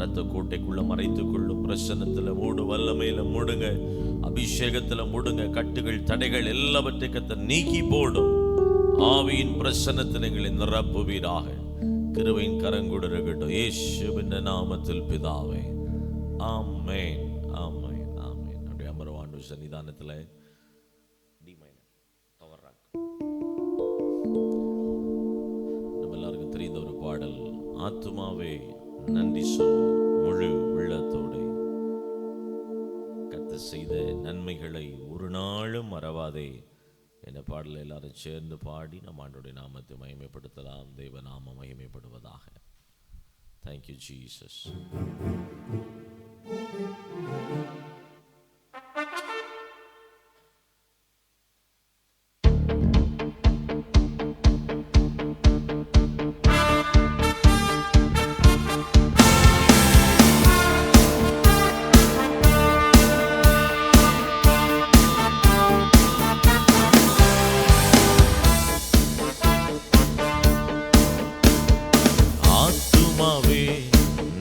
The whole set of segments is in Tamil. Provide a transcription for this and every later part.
ரத்த கோட்டைக்குள்ள மறைத்துக் கொள்ளும். பிரசன்னத்துல மூடு, வல்லமையில மூடுங்க, அபிஷேகத்துல மூடுங்க. கட்டுகள் தடைகள் எல்லாவற்றை கர்த்தர் நீக்கி போடும். ஆவியின் பிரசன்னத்தில் எங்களை நிரப்புவீராக. கிருபையின் கரங்கூட இருக்கட்டும் இயேசுவின் நாமத்தில் பிதாவே, ஆமென், ஆமென், ஆமென். அப்படியே அமர்வாண்டு சன்னிதானத்துல நம்ம எல்லாருக்கும் தெரிந்த ஒரு பாடல், ஆத்துமாவே நன்றி சொல் முழு உள்ளத்தோடு, கர்த்தர் செய்த நன்மைகளை ஒரு நாளும் மறவாதே என்ற பாடலை எல்லாரும் சேர்ந்து பாடி நம் ஆண்டவருடைய நாமத்தை மகிமைப்படுத்தலாம். தேவ நாம மகிமைப்படுவதாக. Thank you, Jesus.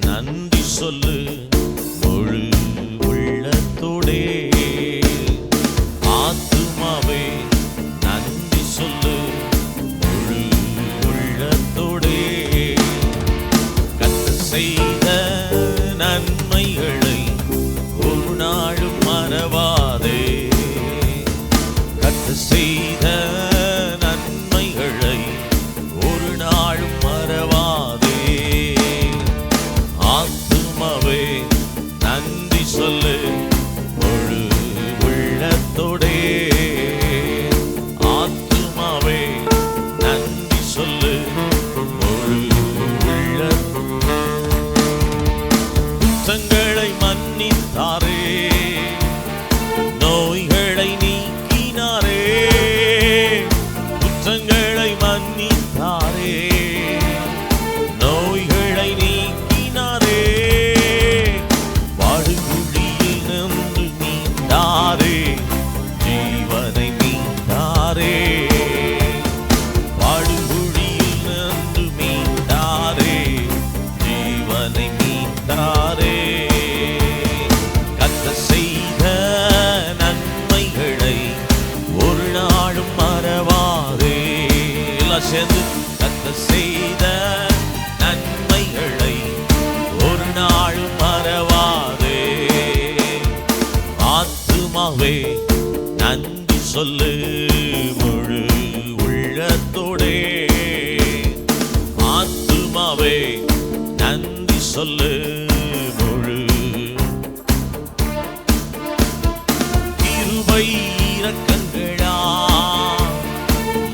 நன்றி சொல்லு முழு உள்ளத்தோடே, ஆத்துமாவே நன்றி சொல்லு முழு உள்ளத்தோடே, கர்த்தர் செய்த நன்மைகளை ஒரு நாளும் மறவாதே, கர்த்தர் செய்த நன்மைகளை ஒரு நாளும் மறவாதே, ஆத்துமாவே நன்றி சொல்லு முழு உள்ளத்தோடே, ஆத்துமாவே நன்றி சொல்லு முழு உள்ள. குற்றங்களை மன்னித்தாரே, நோய்களை நீக்கினாரே, குற்றங்களை மன்னித்தாரே, நோய்களை நீக்கினாரே, வாடுகுழியில் நின்று மீண்டாரே, ஜீவனை மீண்டாரே, வாடுகுழியில் நின்று மீண்டாரே, ஜீவனை மீண்டாரே, கர்த்தர் செய்த நன்மைகளை ஒரு நாளும் மறவாதே. எல்லாம் சேர்ந்து, கர்த்தர் செய்த நன்மைகளை ஒரு நாளும் மறவாதே, ஆத்துமாவே நன்றி சொல்லு முழு உள்ளத்தோடே, ஆத்துமாவே நன்றி சொல்லு முழு. கிருபை இரக்கங்களா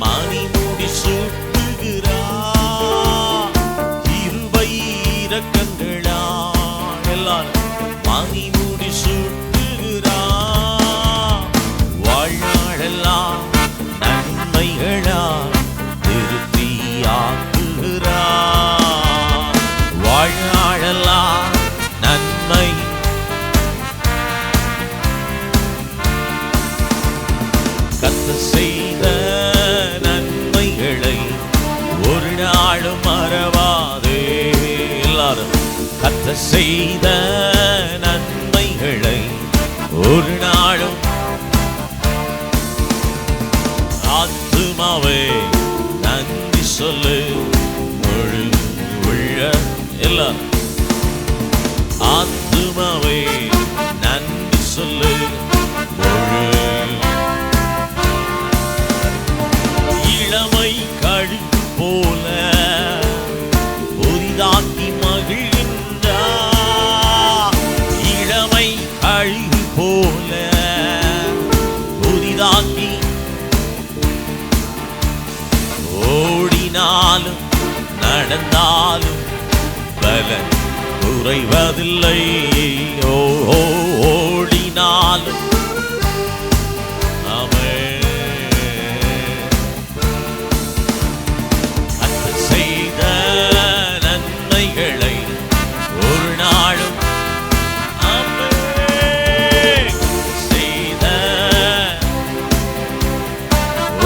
மணிமுடி சூட்டுகிறா, கிருபை இரக்கங்களா எல்லாரும் மணிமுடி சூட்டுகிறா, வாழ்நாளெல்லாம் நன்மைகளா திருப்தியாக்குகிறா, வாழ்நாளெல்லாம் நன்மை. கர்த்தர் செய்த நன்மைகளை ஒரு நாளும் மறவாதே. எல்லாரும், கர்த்தர் செய்த நன்மைகளை ஒரு நாளும், ஆத்துமாவே நன்றி சொல்லு முழு உள்ள. எல்லாரும், ஆத்துமாவே நன்றி சொல்லு முழு. இளமை கழுகு போல புதிதாக்கி மகிழ்கின்றார், இளமை கழுகு போல புதிதாக்கி, ஓடினாலும் நடந்தாலும் பலன் குறைவதில்லை, ஓடினாலும். ஆமென். கர்த்தர் செய்த நன்மைகளை ஒரு நாளும், ஆமென், செய்த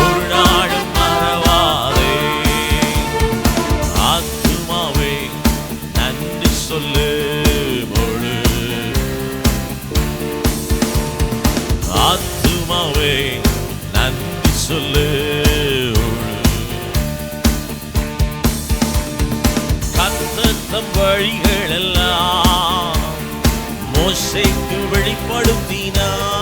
ஒரு நாளும் மறவாதே, ஆத்துமாவே நன்றி சொல்லு சொல்லு. கர்த்தர் தம் வழிகள் எல்லாம் மோசேக்கு வெளிப்படுத்தினார்.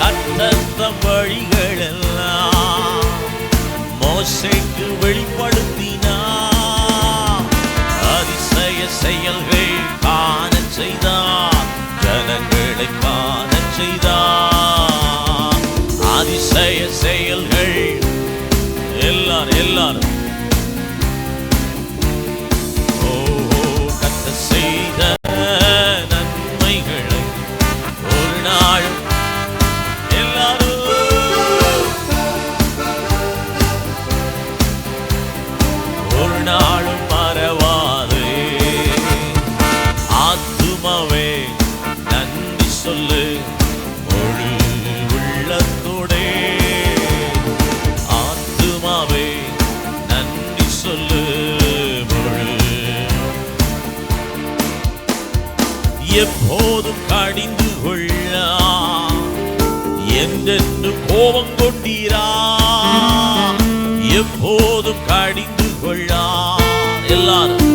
கர்த்தர் தம் வழிகள் எல்லாம் மோசேக்கு வெளிப்படுத்தினார். அதிசய செயல்கள் காண செய்தார், ஜனங்களை காண செய்தார். அதிசய செயல்கள் எல்லாரும் கர்த்தர் செய்த நன்மைகளை ஒரு நாள் எல்லாரும் ஒரு நாளும் மறவாதே. ஆத்துமாவே நன்றி சொல்லு முழு உள்ளத்தோடே. ஆத்துமாவே நன்றி சொல்லு முழு. எப்போதும் கடிந்து கொள்ளா என்றென்று கோபம் கொண்டீரா. எப்போதும் கடிந்து கொள்ளா எல்லாரும்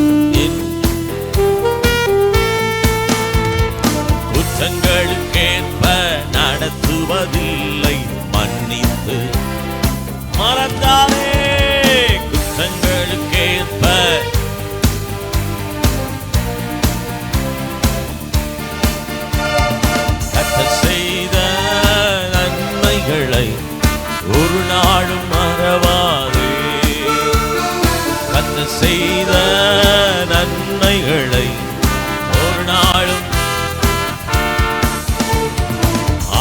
குற்றங்களுக்கேற்ப நடத்துவதில்லை, மன்னித்து மறந்தாரே. குற்றங்களுக்கேற்ப கர்த்தர் செய்த நன்மைகளை ஒரு நாளும் மறவாதே. கர்த்தர் செய்த நன்மைகளை ஒரு நாளும்.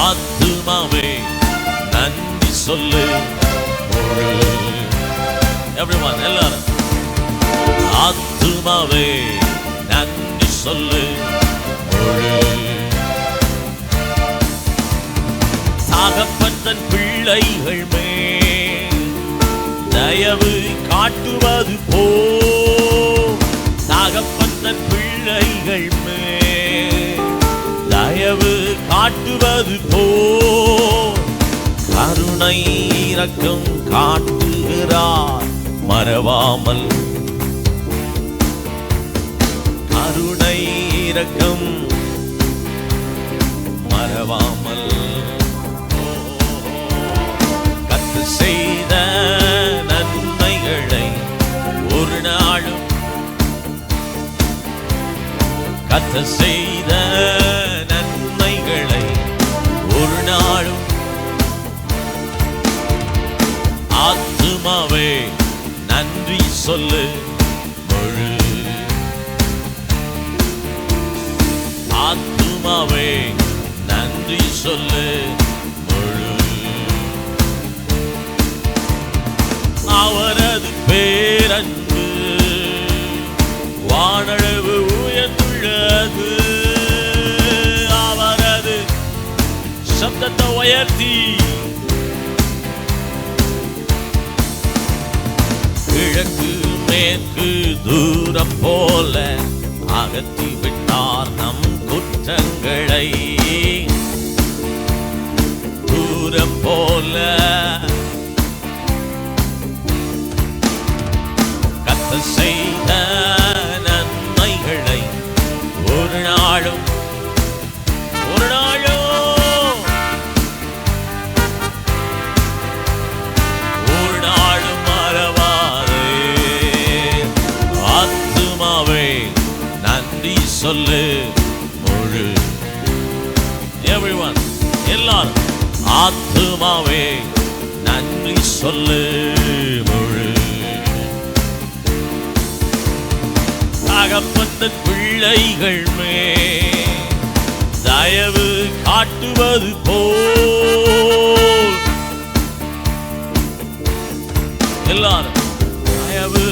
ஆத்துமாவே நன்றி சொல்லு முழு. எவ்ரிவன் எல்லாரும் ஆத்துமாவே நன்றி சொல்லு முழு. தகப்பன் தன் பிள்ளைகள் மேல் தயவு காட்டுவது போல். தகப்பன் தன் பிள்ளைகள் மேல் தயவு காட்டுவது போல் கருணை இரக்கம் காட்டுகிறார் மறவாமல். கருணை இரக்கம் மறவாமல். கர்த்தர் செய்த நன்மைகளை ஒரு நாளும். கர்த்தர் செய்த நன்மைகளை ஒரு நாளும். ஆத்துமாவே நன்றி சொல்லு முழு. ஆத்துமாவே நன்றி சொல்லு முழு. அவரது பேரன்பு வானளவு உயர்ந்துள்ளது. அவரது சப்தத்தை உயர்த்தி கிழக்கு மேற்கு தூரம் போல அகற்றி விட்டார் நம் குற்றங்களை. தூரம் போல கர்த்தர் செய்த நன்மைகளை ஒரு நாளும் ஒரு நாளும் ஒரு நாளும் மறவாதே. ஆத்துமாவே நன்றி சொல்லு முழு. எவ்ரிவன் எல்லாரும் ஆத்துமாவே நன்றி சொல்லு முழு. தகப்பன் தன் பிள்ளைகள் மேல் தயவு காட்டுவது போல் எல்லாரும் தயவு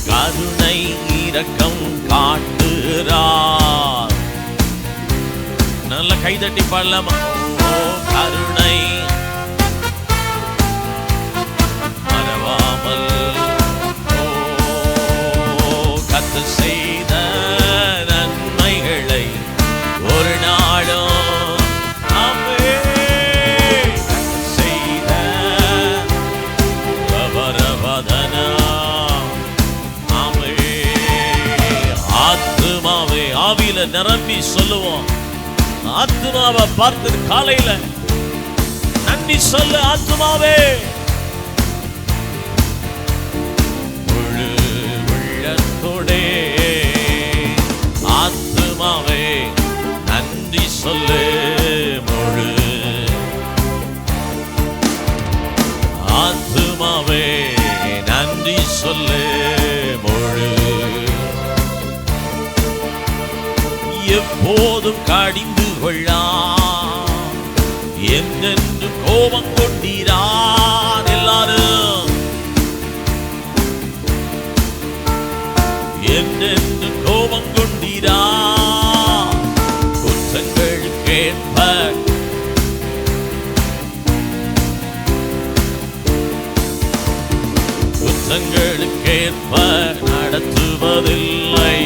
கருணை இரக்கம் காட்டுகிறார். நல்ல கைதட்டி பாடலாமா? ஓ கருணை மறவாமல். கர்த்தர் செய்த நன்மைகளை ஒரு நாளும். ஆமென். நிரம்பி சொல்லுவோம். ஆத்துமாவை பார்த்து காலையில நன்றி சொல்லு. ஆத்துமாவே முழு உள்ளத்தோடே, ஆத்துமாவே நன்றி சொல்லு. முழு ஆத்துமாவே நன்றி சொல்லு. முழு எப்போதும் கடிந்து கொள்ளா, என்னென்று கோபம் கொண்டீரான். எல்லாரும் என்னென்று கோபம் கொண்டீரா, குற்றங்களுக்கேற்ப குற்றங்களுக்கேற்ப நடத்துவதில்லை.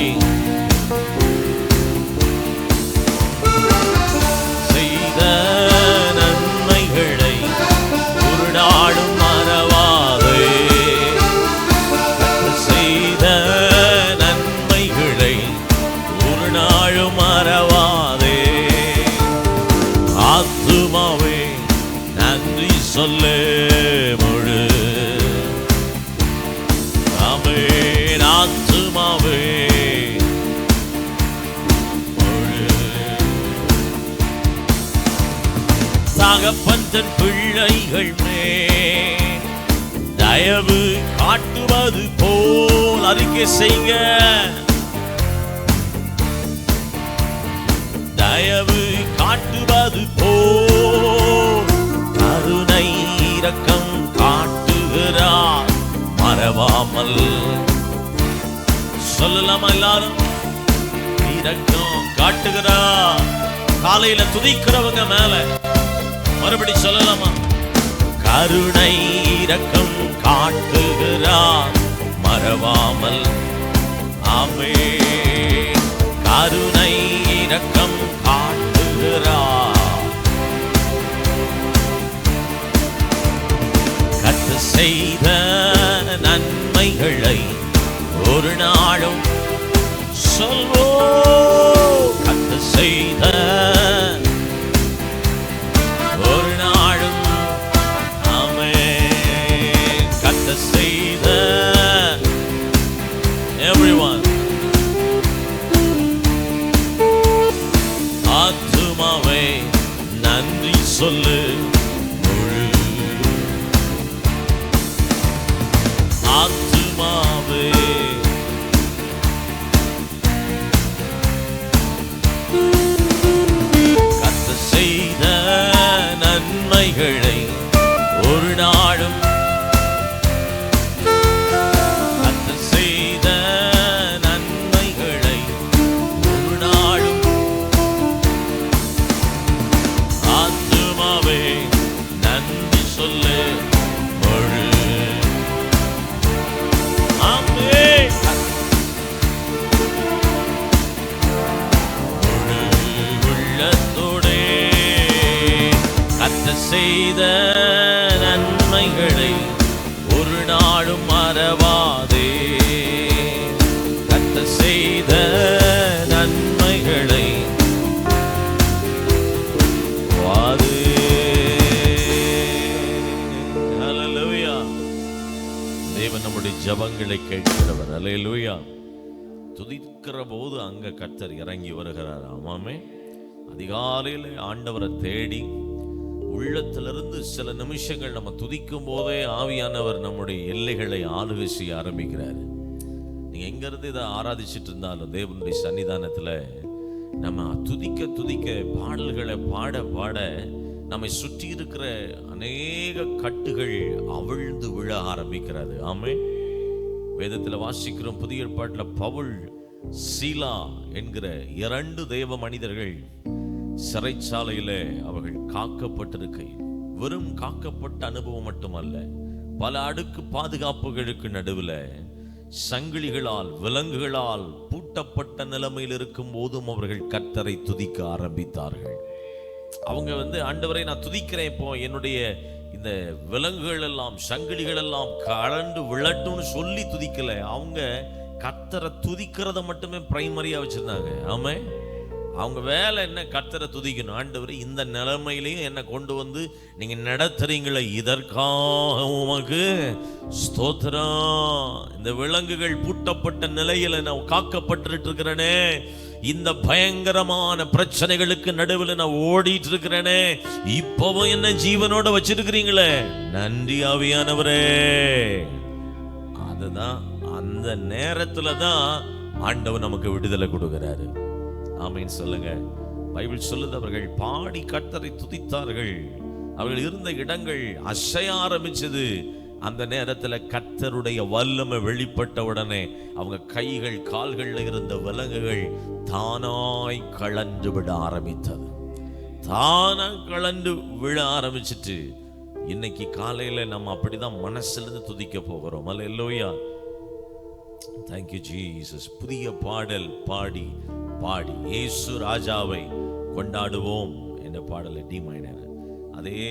செய்த நன்மைகளை ஒரு நாளும் மறவாதே. செய்த நன்மைகளை ஒரு நாளும் மறவாதே. ஆத்துமாவே நன்றி சொல்லு. முழு ஆமென். ஆத்துமாவே தகப்பன் பிள்ளைகள் மேல் தயவு காட்டுவது போல் அறிக்கை செய்க. தயவு காட்டுவது போல் கருணை இரக்கம் காட்டுகிறார் மறவாமல். சொல்லலாமா எல்லாரும்? இரக்கம் காட்டுகிறார். காலையில துதிக்கிறவங்க மேல மறுபடி சொல்லலாமா? கருணை இரக்கம் காட்டுகிறார் மறவாமல். ஆமென். கருணை இரக்கம் காட்டுகிறார். கர்த்தர் செய்த நன்மைகளை ஒரு நாளும் சொல்வோம். கர்த்தர் செய்த ஒரு நாளும் ஆமென். கர்த்தர் செய்த everyone. ஆத்துமாவே நன்றி சொல்லு. முழு ஆத்துமாவே கர்த்தர் செய்த நன்மைகளை ஒரு நாளும், கர்த்தர் செய்த நன்மைகளை ஒரு நாளும். ஆத்துமாவே நன்றி சொல்லு. முழு ஆமென். முழு உள்ளத்தோடே கர்த்தர் செய்த நன்மைகளை ஒரு நாளும் மறவாதே. கர்த்தர் செய்த நன்மைகளை வாதே. ஹல்லேலூயா. தேவன் நம்முடைய ஜெபங்களை கேட்கிறவர். ஹல்லேலூயா. துதிக்கிற போது அங்க கர்த்தர் இறங்கி வருகிறார். ஆமாமே. அதிகாலையில் ஆண்டவரை தேடி உள்ளத்திலிருந்து சில நிமிஷங்கள் நம்ம துதிக்கும் போதே ஆவியானவர் நம்முடைய எல்லைகளை ஆளுகை செய்ய ஆரம்பிக்கிறார். நீங்க எங்க இருந்து இதை ஆராதிச்சிட்டு இருந்தாலும் தேவனுடைய சன்னிதானத்துல நம்ம துதிக்க துதிக்க பாடல்களை பாட பாட நம்மை சுற்றி இருக்கிற அநேக கட்டுகள் அவிழ்ந்து விழ ஆரம்பிக்கிறது. ஆமென். வேதத்தில் வாசிக்கிறோம், புதிய ஏற்பாட்டில் பவுல் சீலா என்கிற 2 தேவ மனிதர்கள் சிறைச்சாலையிலே அவர்கள் காக்கப்பட்டிருக்கையில், வெறும் காக்கப்பட்ட அனுபவம் மட்டுமல்ல, பல அடுக்கு பாதுகாப்புகளுக்கு நடுவில் சங்கிலிகளால் விலங்குகளால் பூட்டப்பட்ட நிலைமையில் இருக்கும் போதும் அவர்கள் கர்த்தரை துதிக்க ஆரம்பித்தார்கள். அவங்க ஆண்டவரை நான் துதிக்கிறேன், இப்போ என்னுடைய இந்த விலங்குகள் எல்லாம் சங்கிலிகள் எல்லாம் கலண்டு விழட்டும்னு சொல்லி துதிக்கல. அவங்க கர்த்தரை துதிக்கிறத மட்டுமே பிரைமரியா வச்சிருந்தாங்க. ஆமென். அவங்க வேலை என்ன? கர்த்தரை துதிக்கணும். ஆண்டவரே, இந்த நிலைமையிலையும் என்ன கொண்டு வந்து நீங்க நடத்துறீங்களே, இதற்காக உமக்கு ஸ்தோத்திரம். இந்த விலங்குகள் பூட்டப்பட்ட நிலையில நான் காக்கப்பட்டு இருக்கிறேனே, இந்த பயங்கரமான பிரச்சனைகளுக்கு நடுவில் நான் ஓடிட்டு இருக்கிறேனே, இப்பவும் என்ன ஜீவனோட வச்சிருக்கிறீங்களே, நன்றி ஆவியானவரே. அதுதான் அந்த நேரத்துல தான் ஆண்டவர் நமக்கு விடுதலை கொடுக்கிறாரு. ஆமீன் சொல்லுங்க. பைபிள் சொல்லுது, அவர்கள் பாடி கர்த்தரை துதித்தார்கள். அவர்கள் இருந்த இடங்கள் அசைய ஆரம்பிச்சது. அந்த நேரத்தில் கர்த்தருடைய வல்லமை வெளிப்பட்ட உடனே அவங்க கைகள் கால்கள்ல இருந்த விலங்குகள் தானாய் கலந்து விட ஆரம்பித்தது. தானா கலந்து விழ ஆரம்பிச்சிட்டு இன்னைக்கு காலையில நம்ம அப்படிதான் மனசுல துதிக்க போகிறோம். அல்லேலூயா, தேங்க்யூ ஜீசஸ். புதிய பாடல் பாடி பாடி இயேசு ராஜாவை கொண்டாடுவோம் என்ற பாடலை டி மைனர் அதே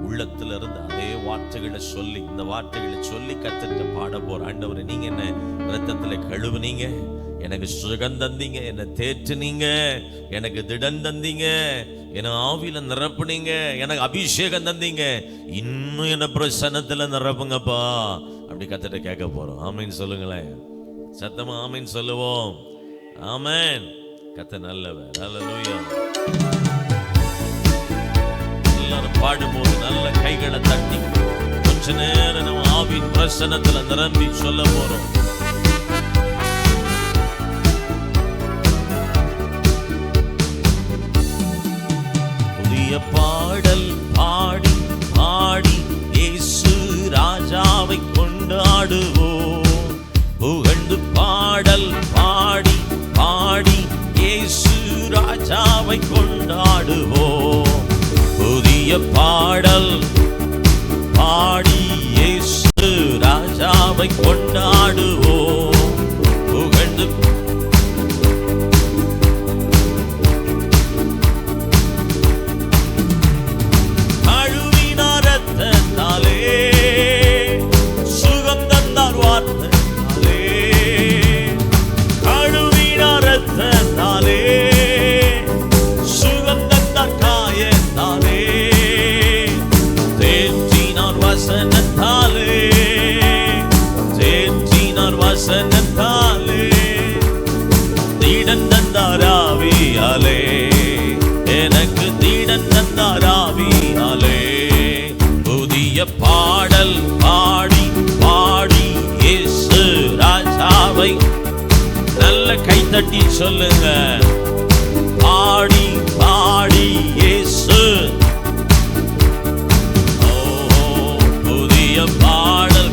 உள்ளத்துல இருந்து அதே வார்த்தைகளை சொல்லி, இந்த வார்த்தைகளை சொல்லி கர்த்தர்ட்ட பாட போற. ஆண்டவரே, நீங்க என்ன இரத்தத்துல கழுவுனீங்க, எனக்கு சுகம் தந்தீங்க, என்ன தேற்றுனீங்க, எனக்கு திடன் தந்தீங்க, என்ன ஆவியில நிரப்புனீங்க, எனக்கு அபிஷேகம் தந்தீங்க, இன்னும் என்ன பிரசன்னத்துல நிரப்புங்கப்பா. அப்படி கர்த்தர்ட்ட கேட்க போறோம். ஆமீன் சொல்லுங்களேன், சத்தமா ஆமீன் சொல்லுவோம். ஆமென். கர்த்தர் நல்லவர். ஹல்லேலூயா. எல்லாரும் பாடும்போது நல்ல கைகளை தட்டி கொஞ்ச நேரம் நம்ம ஆவியின் பிரசன்னத்துல நிரம்பி சொல்ல போறோம். புதிய பாடல் பாடி பாடி இயேசு ராஜாவை கொண்டாடுவோம். புகழ்ந்து பாடல் பாடி பாடி இயேசு ராஜாவை கொண்டாடுவோம். புதிய பாடல் பாடி இயேசு ராஜாவை கொண்டாடுவோம். புகழ்ந்து கழுவினார் இரத்தத்தாலே, சுகம் தந்தார் வார்த்தையாலே. கழுவினார் இரத்தத்தாலே, சுகம் தந்தார் காயத்தாலே. தேற்றினார் வசனத்தாலே, தேற்றினார் வசனத்தாலே. தீடன் தந்தார் ஆவியாலே, எனக்கு தீடன் தந்தார் ஆவியாலே. புதிய பாடல் பாடி பாடி இயேசு ராஜாவை நல்ல கைத்தட்டி சொல்லுங்க. பாடி பாடி இயேசு, புதிய பாடல்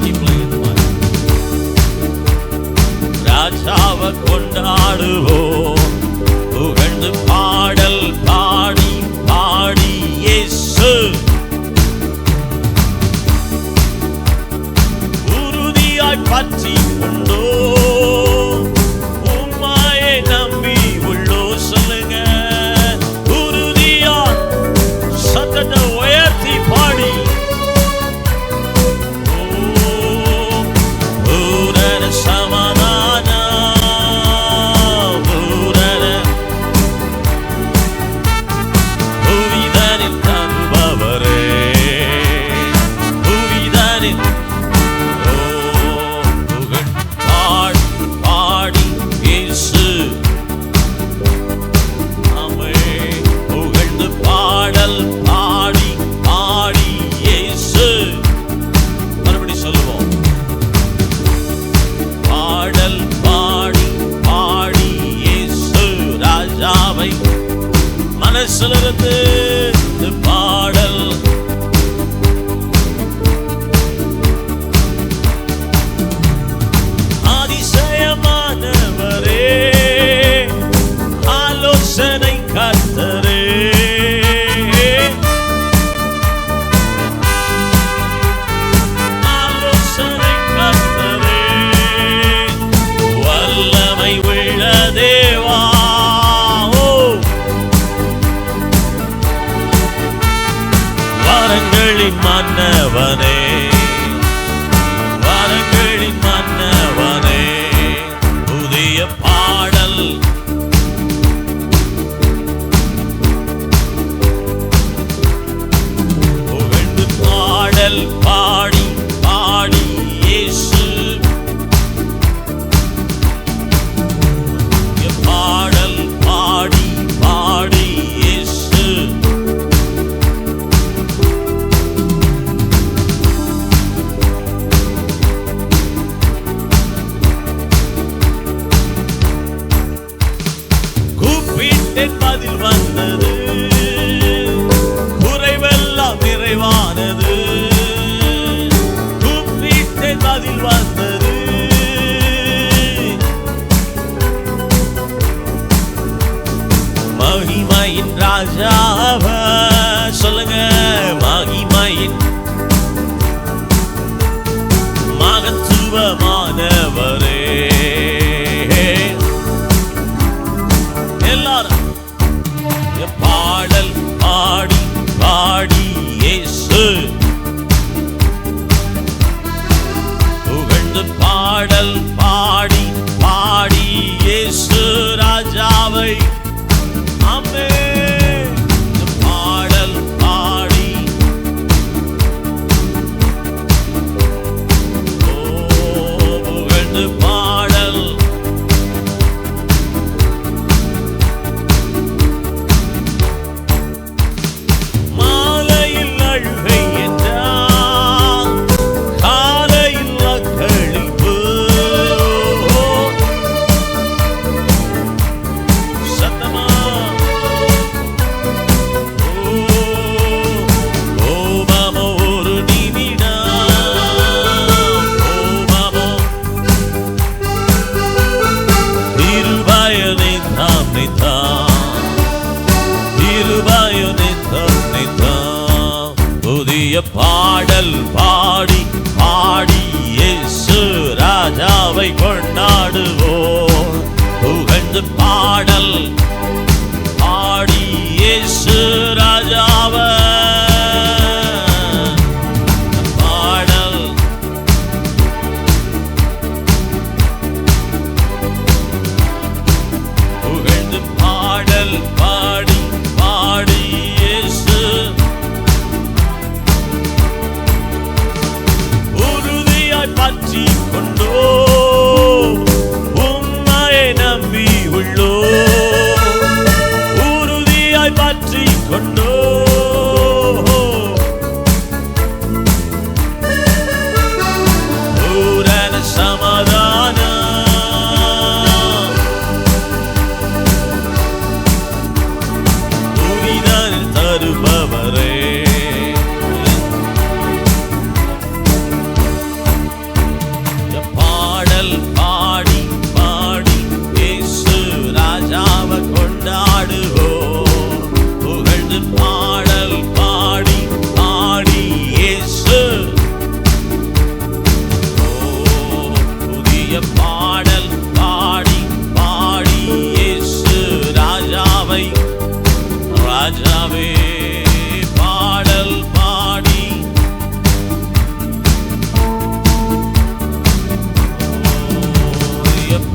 ராஜாவை கொண்டாடுவோம். புகழ்ந்து பாடல் பாடி பாடி இயேசு உறுதியாய் பற்றி கொண்டோ, உம்மாயை நம்பி உள்ளோ. சொல்லுங்க, உறுதியாய் சத்தத்தை உயர்த்தி பாடி பூரண சமாதான, பூரண புவிதனில் தருபவரே, புவிதனில் புகழ் பாடி பாடி இயேசு. ஆமென். புகழ்ந்து பாடல் பாடி பாடி இயேசு. மறுபடி சொல்லுவோம். பாடல் பாடி பாடி இயேசு ராஜாவை மனசிலிருந்து பாடல். அதிசயமானவரே, ஆலோசனை கர்த்தரே, ஆலோசனை கர்த்தரே, வல்லமை உள்ள தேவா. கூப்பிட்டேன் பதில் வந்தது, குறைவெல்லாம் நிறைவானது. கூப்பிட்டேன் பதில் வந்தது. மகிமையின் ராஜாவ சொல்லுங்க, மகிமையின் மகத்துவமானவரே. எல்லாரும் பாடல் பாடி பாடி இயேசு புகழ்ந்து, பாடல் பாடி பாடி இயேசு ராஜாவை. ஆமென். பாடல் பாடி புகழ்ந்து பாடல். மாலையில் அழுகை என்றால் காலையில் அக்களிப்பு. சத்தமா ஓமமோ ஒரு நிமிடம், ஓமமோ திருபயனை தாம் நிதாம், திருபயனை தாம் நிதாம். புதிய பாடல் பாடி பாடி இயேசு ராஜாவை கொண்டாடுவோம். புகழ்ந்து பாடல் பாடி இயேசு ராஜாவை. பாடல் புகழ்ந்து பாடல் பாடி பாடி இயேசு. உறுதியாய் பற்றி கொண்டோ உம்மையை நம்பி உள்ளோ, உறுதியாய் பற்றி கொண்டோ பூரண சமாதானம். துரிதன் தருபவரே. பாடல் பாடி பாடி இயேசு ராஜாவை கொண்டாடுவோம். புகழ்ந்து பாடல் பாடி பாடி இயேசு. புதிய பாடல் பாடி பாடி இயேசு ராஜாவை. ராஜாவே பாடல் பாடி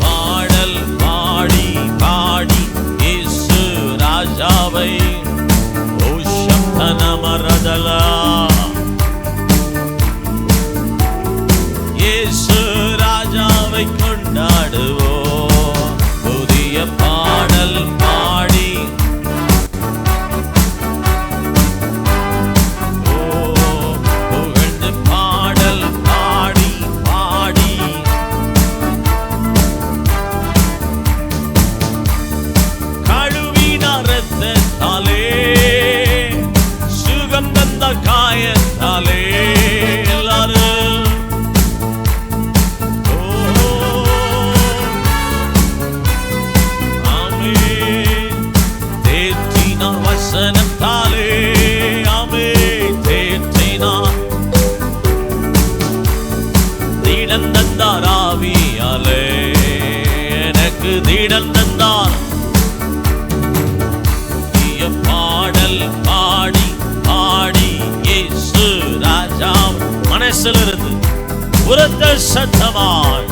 பாடல் பாடி பாடி இயேசு ராஜாவை. ஓ சப்தனமரதலா இயேசு ராஜாவை கொண்டாடுவோம். புதிய பாடல் பாடி புகழ்ந்து பாடல் பாடி பாடி கழுவினார் இரத்தத்தாலே, சுகம் தந்த காயத்தாலே. எல்லாரும் ஆமென். தேற்றினார் வசனத்தாலே. ஆமென். தேற்றினார். திடன் தந்தார் ஆவியாலே, எனக்கு திடன் தந்தார். பாடல் பாடி பாடி இயேசு ராஜா மனசிலிருந்து உரத்த சத்தமாய்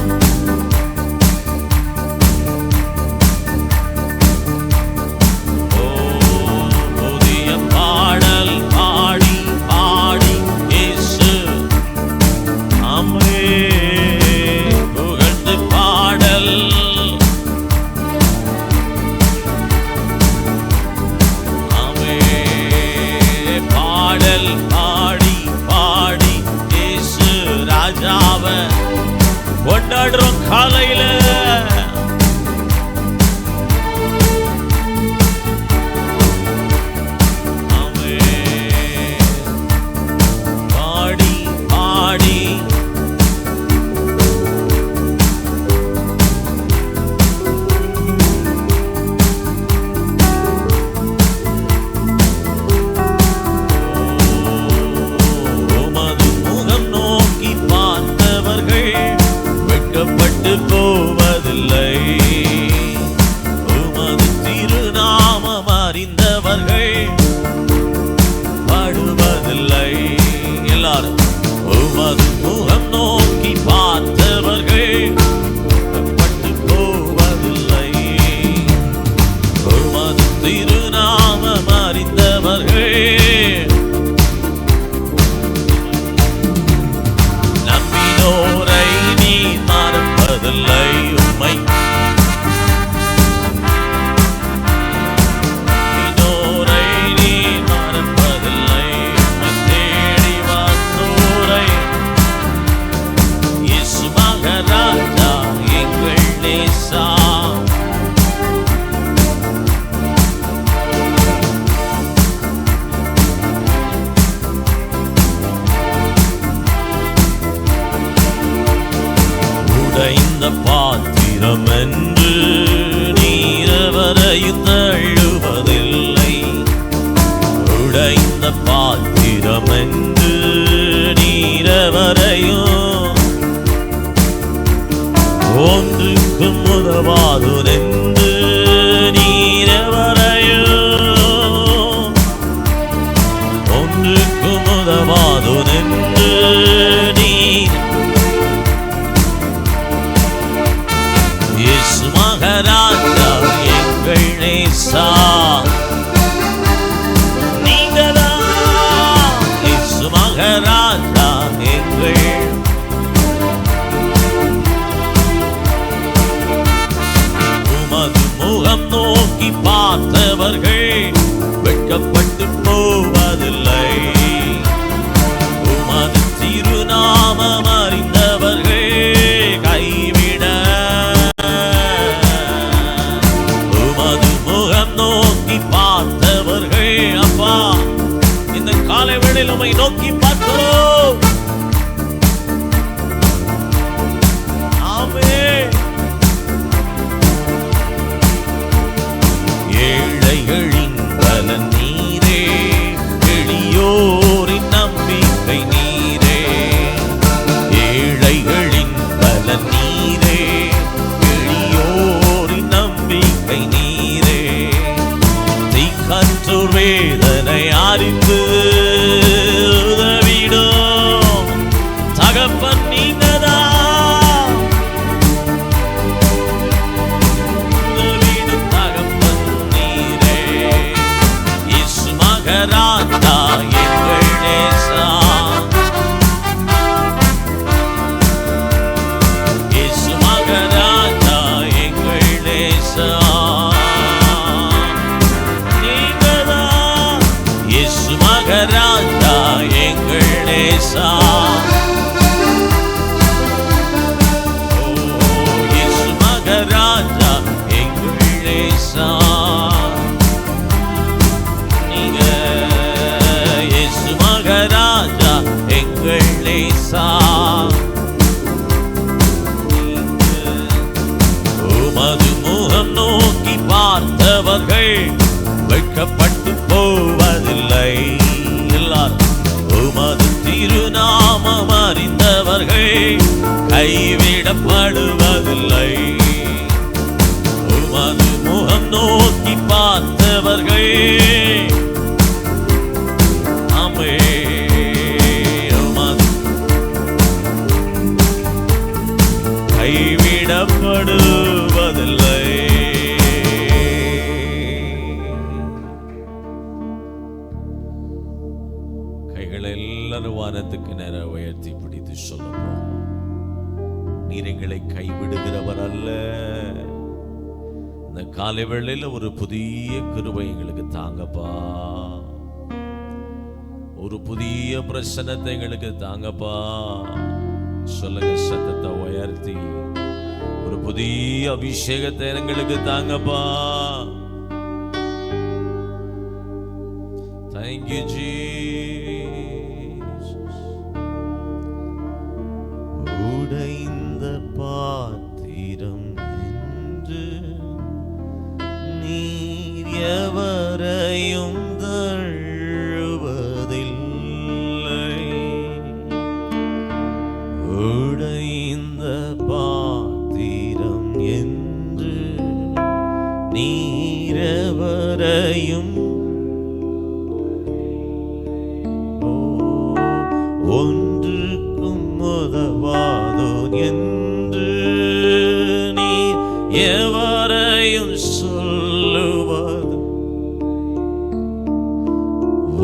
புதிய பாடல் பாடி பாடி இயேசு. ஆமென். புகழ்ந்து பாடல் பாடல் பாடி பாடி இயேசு ராஜாவை கொண்டாடு. உடைந்த பாத்திரம் என்று நீரவரையும் தள்ளுவதில்லை. உடைந்த பாத்திரம் என்று நீரவரையும் ஒன்றுக்கும் உதவாதுரென்று நீரவரையும் ஒன்றுக்கும் உதவாதுரென்று நீர் இயேசு மகாராஜா எங்கள் நேசா நீங்கதான். இயேசு மகாராஜா எங்கள் உமது முகம் நோக்கி பார்த்தவர்கள் வெட்கப்பட்டு போவதில்லை. உமது திருநாமம் அறிந்தவர்கள் கைவிட உமது முகம் நோக்கி பார்த்தவர்கள் அப்பா இந்த காலை வேளையில் உம்மை நோக்கி பார்க்கிறோம். ஆமென். ஏழைகளின் பலன் நீரே, எளியோரின் நம்பிக்கை நீரே. ஏழைகளின் பலன் நீரே, எளியோரின் நம்பிக்கை நீரே. தீக்கற்றோர் வேதனை அறிந்து உதவிடும் தகப்பன் நீங்கதான். உதவிடும் தகப்பன் நீரே. இயேசு மகாராஜா எங்கள் நேசா. இயேசு மகாராஜா எங்கள் நேசா நீங்கதான். இயேசு மகாராஜா எங்கள் நேசா. ஓ இயேசு மகாராஜா எங்கள் நேசா. நீங்க இயேசு மகாராஜா எங்கள் நேசா. உமது முகம் நோக்கி பார்த்தவர்கள் வெட்கப்பட்டு போவதில்லை. எல்லாரும் உமது திருநாமம் அறிந்தவர்கள் கைவிடப்படுவதில்லை. உமது முகம் நோக்கி பார்த்தவர்கள் உமது கைவிடப்படுவதில்லை. கைகளை எல்லாரும் வானத்துக்கு நேர உயர்த்தி பிடித்து சொல்லுவோம். நீர் எங்களை கைவிடுகிறவர் அல்ல. இந்த காலை வேளையில ஒரு புதிய கிருபை எங்களுக்கு தாங்கப்பா. ஒரு புதிய பிரசன்னத்தை எங்களுக்கு தாங்கப்பா. சொல்லுங்க சத்தத்தை உயர்த்தி. ஒரு புதிய அபிஷேகத்தை எங்களுக்கு தாங்கப்பா. Thank you, Jesus. உடைந்த பாத்திரம் என்று நீர் எவரையும் தள்ளுவதில்லை. உடைந்த பாத்திரம் என்று நீர் எவரையும் ஒன்றுக்கும் உதவாதோ என்று நீர் எவரையும் சொல்லுவது.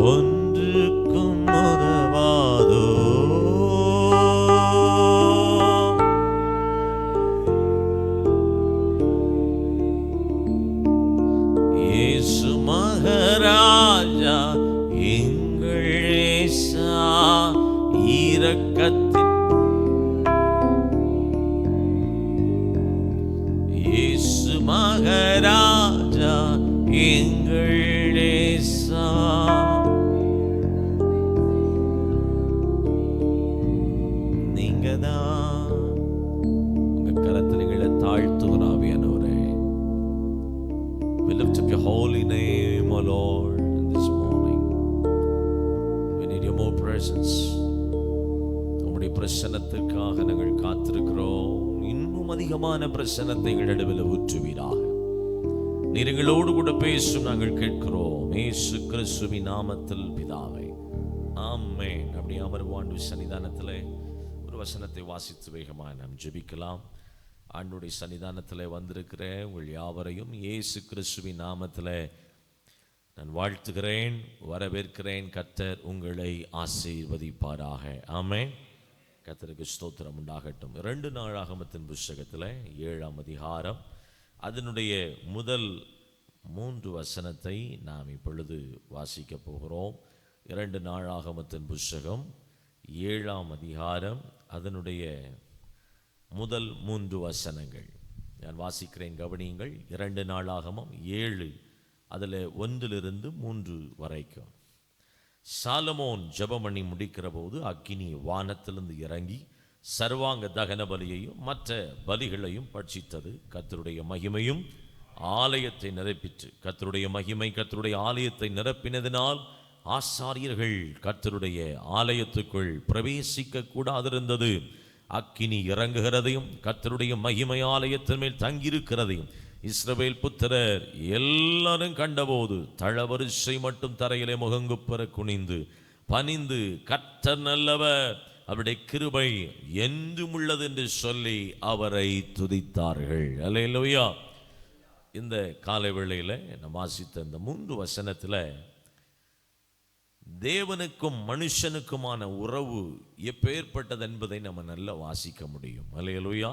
ஒன்றுக்கும் உதவாதோ. இயேசு மகாராஜா எங்கள் நேசா. இரக்கத்தின் இயேசு மகாராஜா எங்கள் நேசா. நீங்கதான். உங்க கரத்துல Lord, this morning. We need your more presence. உம்முடைய பிரசன்னத்திற்காக நாங்கள் காத்திருக்கிறோம். இன்னும் அதிகமான பிரசன்னத்தை எங்கள் நடுவில் ஊற்றுவீராக. நீர் எங்களோடு கூட பேசும் நாங்கள் கேட்கிறோம். இயேசு கிறிஸ்துவின் நாமத்தில் பிதாவே, ஆமென். அப்படி அமர்வாண்டு சன்னிதானத்தில் ஒரு வசனத்தை வாசித்து வேகமாக நாம் ஜெபிக்கலாம். ஆண்டவருடைய சன்னிதானத்தில் வந்திருக்கிற உங்கள் யாவரையும் இயேசு கிறிஸ்துவின் நாமத்தில் நான் வாழ்த்துகிறேன், வரவேற்கிறேன். கர்த்தர் உங்களை ஆசீர்வதிப்பாராக. ஆமென். கர்த்தருக்கு ஸ்தோத்திரம் உண்டாகட்டும். 2 நாளாகமத்தின் புஸ்தகத்தில் 7ஆம் அதிகாரம் அதனுடைய முதல் 3 வசனத்தை நாம் இப்பொழுது வாசிக்க போகிறோம். 2 நாளாகமத்தின் புஸ்தகம் 7ஆம் அதிகாரம் அதனுடைய முதல் 3 வசனங்கள் நான் வாசிக்கிறேன், கவனியுங்கள். 2 நாளாகமம் 7 அதில் 1 - 3 வரைக்கும். சாலமோன் ஜெபம் பண்ணி முடிக்கிற போது அக்கினி வானத்திலிருந்து இறங்கி சர்வாங்க தகன பலியையும் மற்ற பலிகளையும் பட்சித்தது. கர்த்தருடைய மகிமையும் ஆலயத்தை நிரப்பிற்று. கர்த்தருடைய மகிமை கர்த்தருடைய ஆலயத்தை நிரப்பினதினால் ஆசாரியர்கள் கர்த்தருடைய ஆலயத்துக்குள் பிரவேசிக்க கூடாதிருந்தது. அக்கினி இறங்குகிறதையும் கர்த்தருடைய மகிமை ஆலயத்தின் மேல் தங்கியிருக்கிறதையும் இஸ்ரவேல் புத்திரர் எல்லாரும் கண்டபோது தளவரிசை மட்டும் தரையிலே முகங்குப்புற குனிந்து பணிந்து, கர்த்தர் நல்லவர், அவருடைய கிருபை என்றும் உள்ளது என்று சொல்லி அவரை துதித்தார்கள். அல்லேலூயா. இந்த காலை வேளையில் நாம் வாசித்த இந்த 3 வசனத்தில் தேவனுக்கும் மனுஷனுக்குமான உறவு எப்பேற்பட்டது என்பதை நம்ம நல்லா வாசிக்க முடியும். அல்லேலூயா.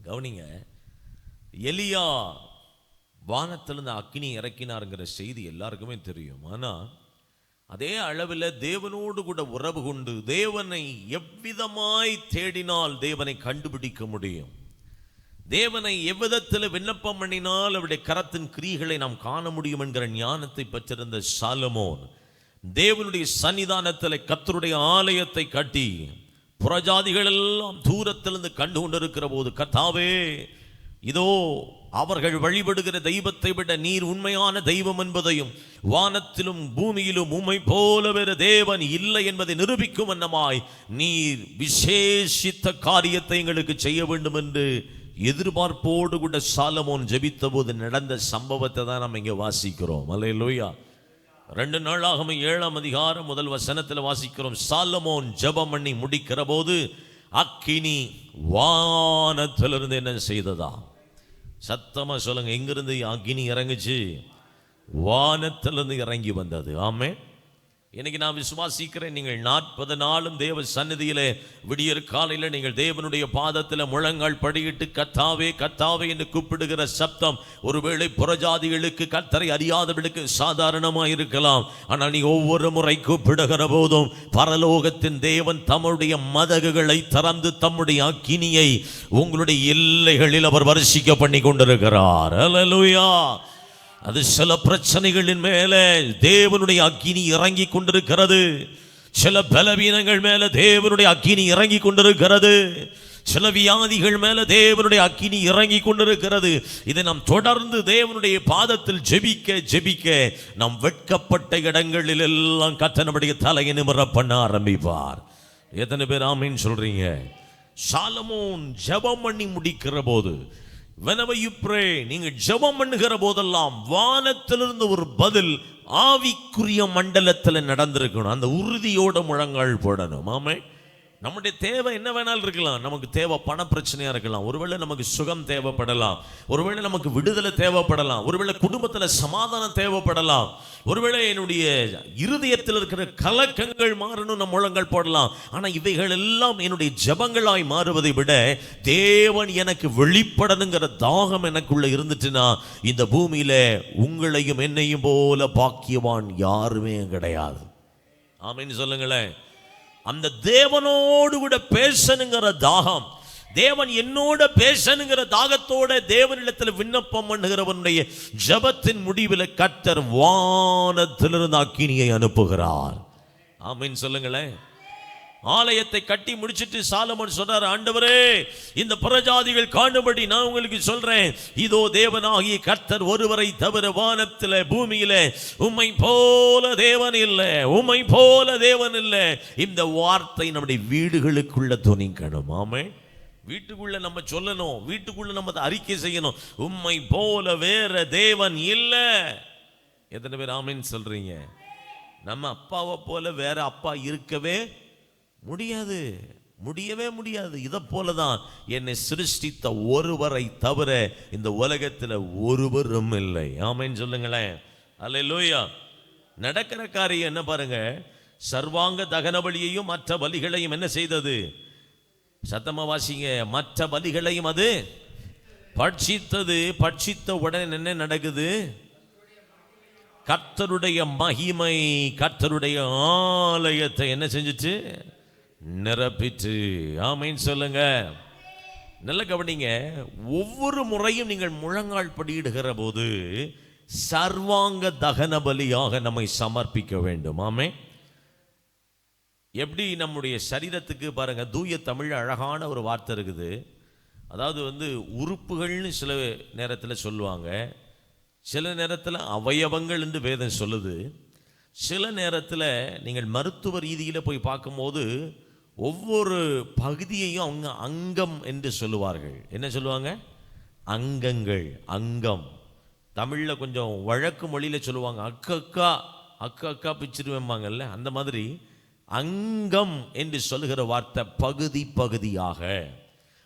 கவனிங்க, எலியா வானத்திலிருந்து அக்கினி இறக்கினாருங்கிற செய்தி எல்லாருக்குமே தெரியும். ஆனால் அதே அளவில் தேவனோடு கூட உறவு கொண்டு தேவனை எவ்விதமாய் தேடினால் தேவனை கண்டுபிடிக்க முடியும், தேவனை எவ்விதத்தில் விண்ணப்பம் பண்ணினால் அவருடைய கரத்தின் கிரியைகளை நாம் காண முடியும் என்கிற ஞானத்தை பெற்றிருந்த சாலமோன் தேவனுடைய சன்னிதானத்தில் கர்த்தருடைய ஆலயத்தை கட்டி புறஜாதிகள் எல்லாம் தூரத்திலிருந்து கண்டு கொண்டிருக்கிற போது, கர்த்தாவே, இதோ அவர்கள் வழிபடுகிற தெய்வத்தை விட நீர் உண்மையான தெய்வம் என்பதையும் வானத்திலும் பூமியிலும் உம்மை போல வேறு தேவன் இல்லை என்பதை நிரூபிக்கும் வண்ணமாய் நீர் விசேஷித்த காரியத்தை எங்களுக்கு செய்ய வேண்டும் என்று எதிர்பார்ப்போடு கூட சாலமோன் ஜெபித்த போது நடந்த சம்பவத்தை தான் நம்ம இங்கே வாசிக்கிறோம். அல்லேலூயா. 2 நாளாகமம் 7ஆம் அதிகாரம் முதல் வசனத்தில் வாசிக்கிறோம். சாலமோன் ஜெபம் பண்ணி முடிக்கிற போது அக்கினி வானத்திலிருந்து என்ன செய்ததா? சத்தமா சொல்லுங்க, எங்கிருந்து அக்கினி இறங்குச்சு? வானத்திலிருந்து இறங்கி வந்தது. ஆமென். இன்னைக்கு நான் விசுவாசிக்கிறேன், நீங்கள் 40 நாளும் தேவ சந்நிதியிலே விடியற் காலையில் நீங்கள் தேவனுடைய பாதத்தில் முழங்கால் படியிட்டு கர்த்தாவே கர்த்தாவே என்று கூப்பிடுகிற சப்தம் ஒருவேளை புறஜாதிகளுக்கு, கர்த்தரை அறியாதவர்களுக்கு சாதாரணமாக இருக்கலாம். ஆனால் நீ ஒவ்வொரு முறை கூப்பிடுகிற போதும் பரலோகத்தின் தேவன் தம்முடைய மதகுகளை திறந்து தம்முடைய அக்கினியை உங்களுடைய எல்லைகளில் அவர் வருஷிக்க பண்ணி கொண்டிருக்கிறார். அல்லேலூயா. அது சில பிரச்சனைகளின் மேலே தேவனுடைய அக்கினி இறங்கி கொண்டிருக்கிறது. சில பலவீனங்கள் மேலே தேவனுடைய அக்கினி இறங்கி கொண்டிருக்கிறது. சில வியாதிகள் மேலே தேவனுடைய அக்கினி இறங்கி கொண்டிருக்கிறது. இதை நாம் தொடர்ந்து தேவனுடைய பாதத்தில் ஜெபிக்க ஜெபிக்க நாம் வெட்கப்பட்ட இடங்களில் எல்லாம் கர்த்தர் நம்முடைய தலையை நிமிர பண்ண ஆரம்பிப்பார். எத்தனை பேர் ஆமீன் சொல்றீங்க? சாலமோன் ஜெபம் பண்ணி முடிக்கிற போது, whenever you pray, நீங்கள் ஜெபம் பண்ணுகிற போதெல்லாம் வானத்திலிருந்து ஒரு பதில் ஆவிக்குரிய மண்டலத்தில் நடந்திருக்கணும். அந்த உறுதியோட முழங்கால் போடணும். ஆமென். நம்முடைய தேவை என்ன வேணாலும் இருக்கலாம். நமக்கு தேவை பண பிரச்சனையா இருக்கலாம், ஒருவேளை நமக்கு சுகம் தேவைப்படலாம், ஒருவேளை நமக்கு விடுதலை தேவைப்படலாம், ஒருவேளை குடும்பத்தில் சமாதானம் தேவைப்படலாம், ஒருவேளை என்னுடைய இருதயத்தில் இருக்கிற கலக்கங்கள் மாறணும், நம்ம முழங்கால் போடலாம். ஆனால் இவைகள் எல்லாம் என்னுடைய ஜெபங்களாய் மாறுவதை விட தேவன் எனக்கு வெளிப்படணுங்கிற தாகம் எனக்குள்ள இருந்துச்சுன்னா இந்த பூமியில உங்களையும் என்னையும் போல பாக்கியவான் யாருமே கிடையாது. ஆமென் சொல்லுங்களேன். அந்த தேவனோடு கூட பேசணுங்கிற தாகம், தேவன் என்னோட பேசணுங்கிற தாகத்தோட தேவனிடத்தில் விண்ணப்பம் பண்ணுகிறவனுடைய ஜெபத்தின் முடிவில் கர்த்தர் வானத்திலிருந்து அக்கினியை அனுப்புகிறார். ஆமென் சொல்லுங்களேன். ஆலயத்தை கட்டி முடிச்சிட்டு சாலமோன் சொல்றார், ஆண்டவரே இந்த புறஜாதிகள் காணும்படி நான் உங்களுக்கு சொல்றேன், இதோ தேவனாகிய கர்த்தர் ஒருவரை தவிர வானத்திலே பூமியிலே உம்மை போல தேவன் இல்லை, உம்மை போல தேவன் இல்லை. இந்த வார்த்தை நம்முடைய வீடுகளுக்குள்ள துணிக்கணும். ஆமென். வீட்டுக்குள்ள நம்ம சொல்லணும், வீட்டுக்குள்ள நம்ம அறிக்கை செய்யணும், உம்மை போல வேற தேவன் இல்லை. எத்தனை பேர் ஆமென் சொல்றீங்க? நம்ம அப்பாவை போல வேற அப்பா இருக்கவே முடியாது, முடியவே முடியாது. இதை போலதான் என்னை சிருஷ்டித்த ஒருவரை தவிர இந்த உலகத்தில் ஒருவரும் இல்லை. ஆமென் சொல்லுங்களேன். அல்லேலூயா. நடக்கிற காரியம் என்ன பாருங்க, சர்வாங்க தகன பலியையும் மற்ற பலிகளையும் என்ன செய்தது? சத்தமா வாசிங்க. மற்ற பலிகளையும் அது பட்சித்தது. பட்சித்த உடனே என்ன நடக்குது? கர்த்தருடைய மகிமை கர்த்தருடைய ஆலயத்தை என்ன செஞ்சிட்டு? நிரப்பிட்டு. ஆமென் சொல்லுங்க. நல்ல கவனிங்க. ஒவ்வொரு முறையும் நீங்கள் முழங்கால் படியிடுகிற போது சர்வாங்க தகன பலியாக நம்மை சமர்ப்பிக்க வேண்டும். ஆமென். எப்படி நம்முடைய சரீரத்துக்கு பாருங்க, தூய தமிழ் அழகான ஒரு வார்த்தை இருக்குது. அதாவது உறுப்புகள்னு சில நேரத்தில் சொல்லுவாங்க, சில நேரத்தில் அவயவங்கள் என்று வேதம் சொல்லுது. சில நேரத்தில் நீங்கள் மருத்துவ ரீதியில் போய் பார்க்கும்போது ஒவ்வொரு பகுதியையும் அவங்க அங்கம் என்று சொல்லுவார்கள். என்ன சொல்லுவாங்க? அங்கங்கள், அங்கம். தமிழில் கொஞ்சம் வழக்கு மொழியில் சொல்லுவாங்க அக்கா அக்கா பிச்சிருவேம்பாங்கல்ல, அந்த மாதிரி அங்கம் என்று சொல்லுகிற வார்த்தை பகுதி பகுதியாக.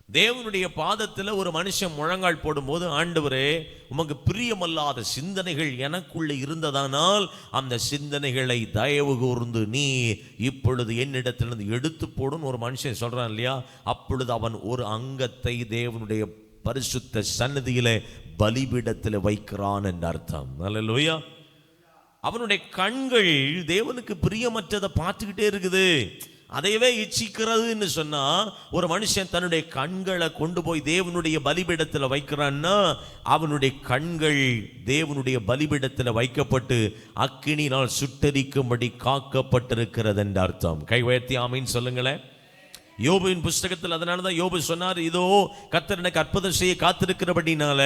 தேவனுடைய பாதத்தில் ஒரு மனுஷன் முழங்கால் போடும்போது, ஆண்டவரே உமக்கு பிரியமல்லாத சிந்தனைகள் எனக்குள்ளே இருந்ததானால் அந்த சிந்தனைகளை தயவு கூர்ந்து நீ இப்பொழுது என்னிடத்திலிருந்து எடுத்து போடுன்னு ஒரு மனுஷன் சொல்றான் இல்லையா? அப்பொழுது அவன் ஒரு அங்கத்தை தேவனுடைய பரிசுத்த சந்நிதியிலே பலிபீடத்தில் வைக்கிறான் என்ற அர்த்தம். அல்லேலூயா. அவனுடைய கண்கள் தேவனுக்கு பிரியமற்றதை பார்த்துக்கிட்டே இருக்குது, அதையவே இச்சிக்கிறதுன்னு சொன்னா, ஒரு மனுஷன் தன்னுடைய கண்களை கொண்டு போய் தேவனுடைய பலிபீடத்தில் வைக்கிறான்னா அவனுடைய கண்கள் தேவனுடைய பலிபீடத்தில் வைக்கப்பட்டு அக்கினியினால் சுட்டரிக்கும்படி காக்கப்பட்டிருக்கிறது என்ற அர்த்தம். கை உயர்த்தி ஆமீன் சொல்லுங்களேன். யோபுவின் புஸ்தகத்தில் அதனாலதான் யோபு சொன்னார், இதோ கர்த்தர் எனக்கு அற்புதம் செய்ய காத்திருக்கிறபடினால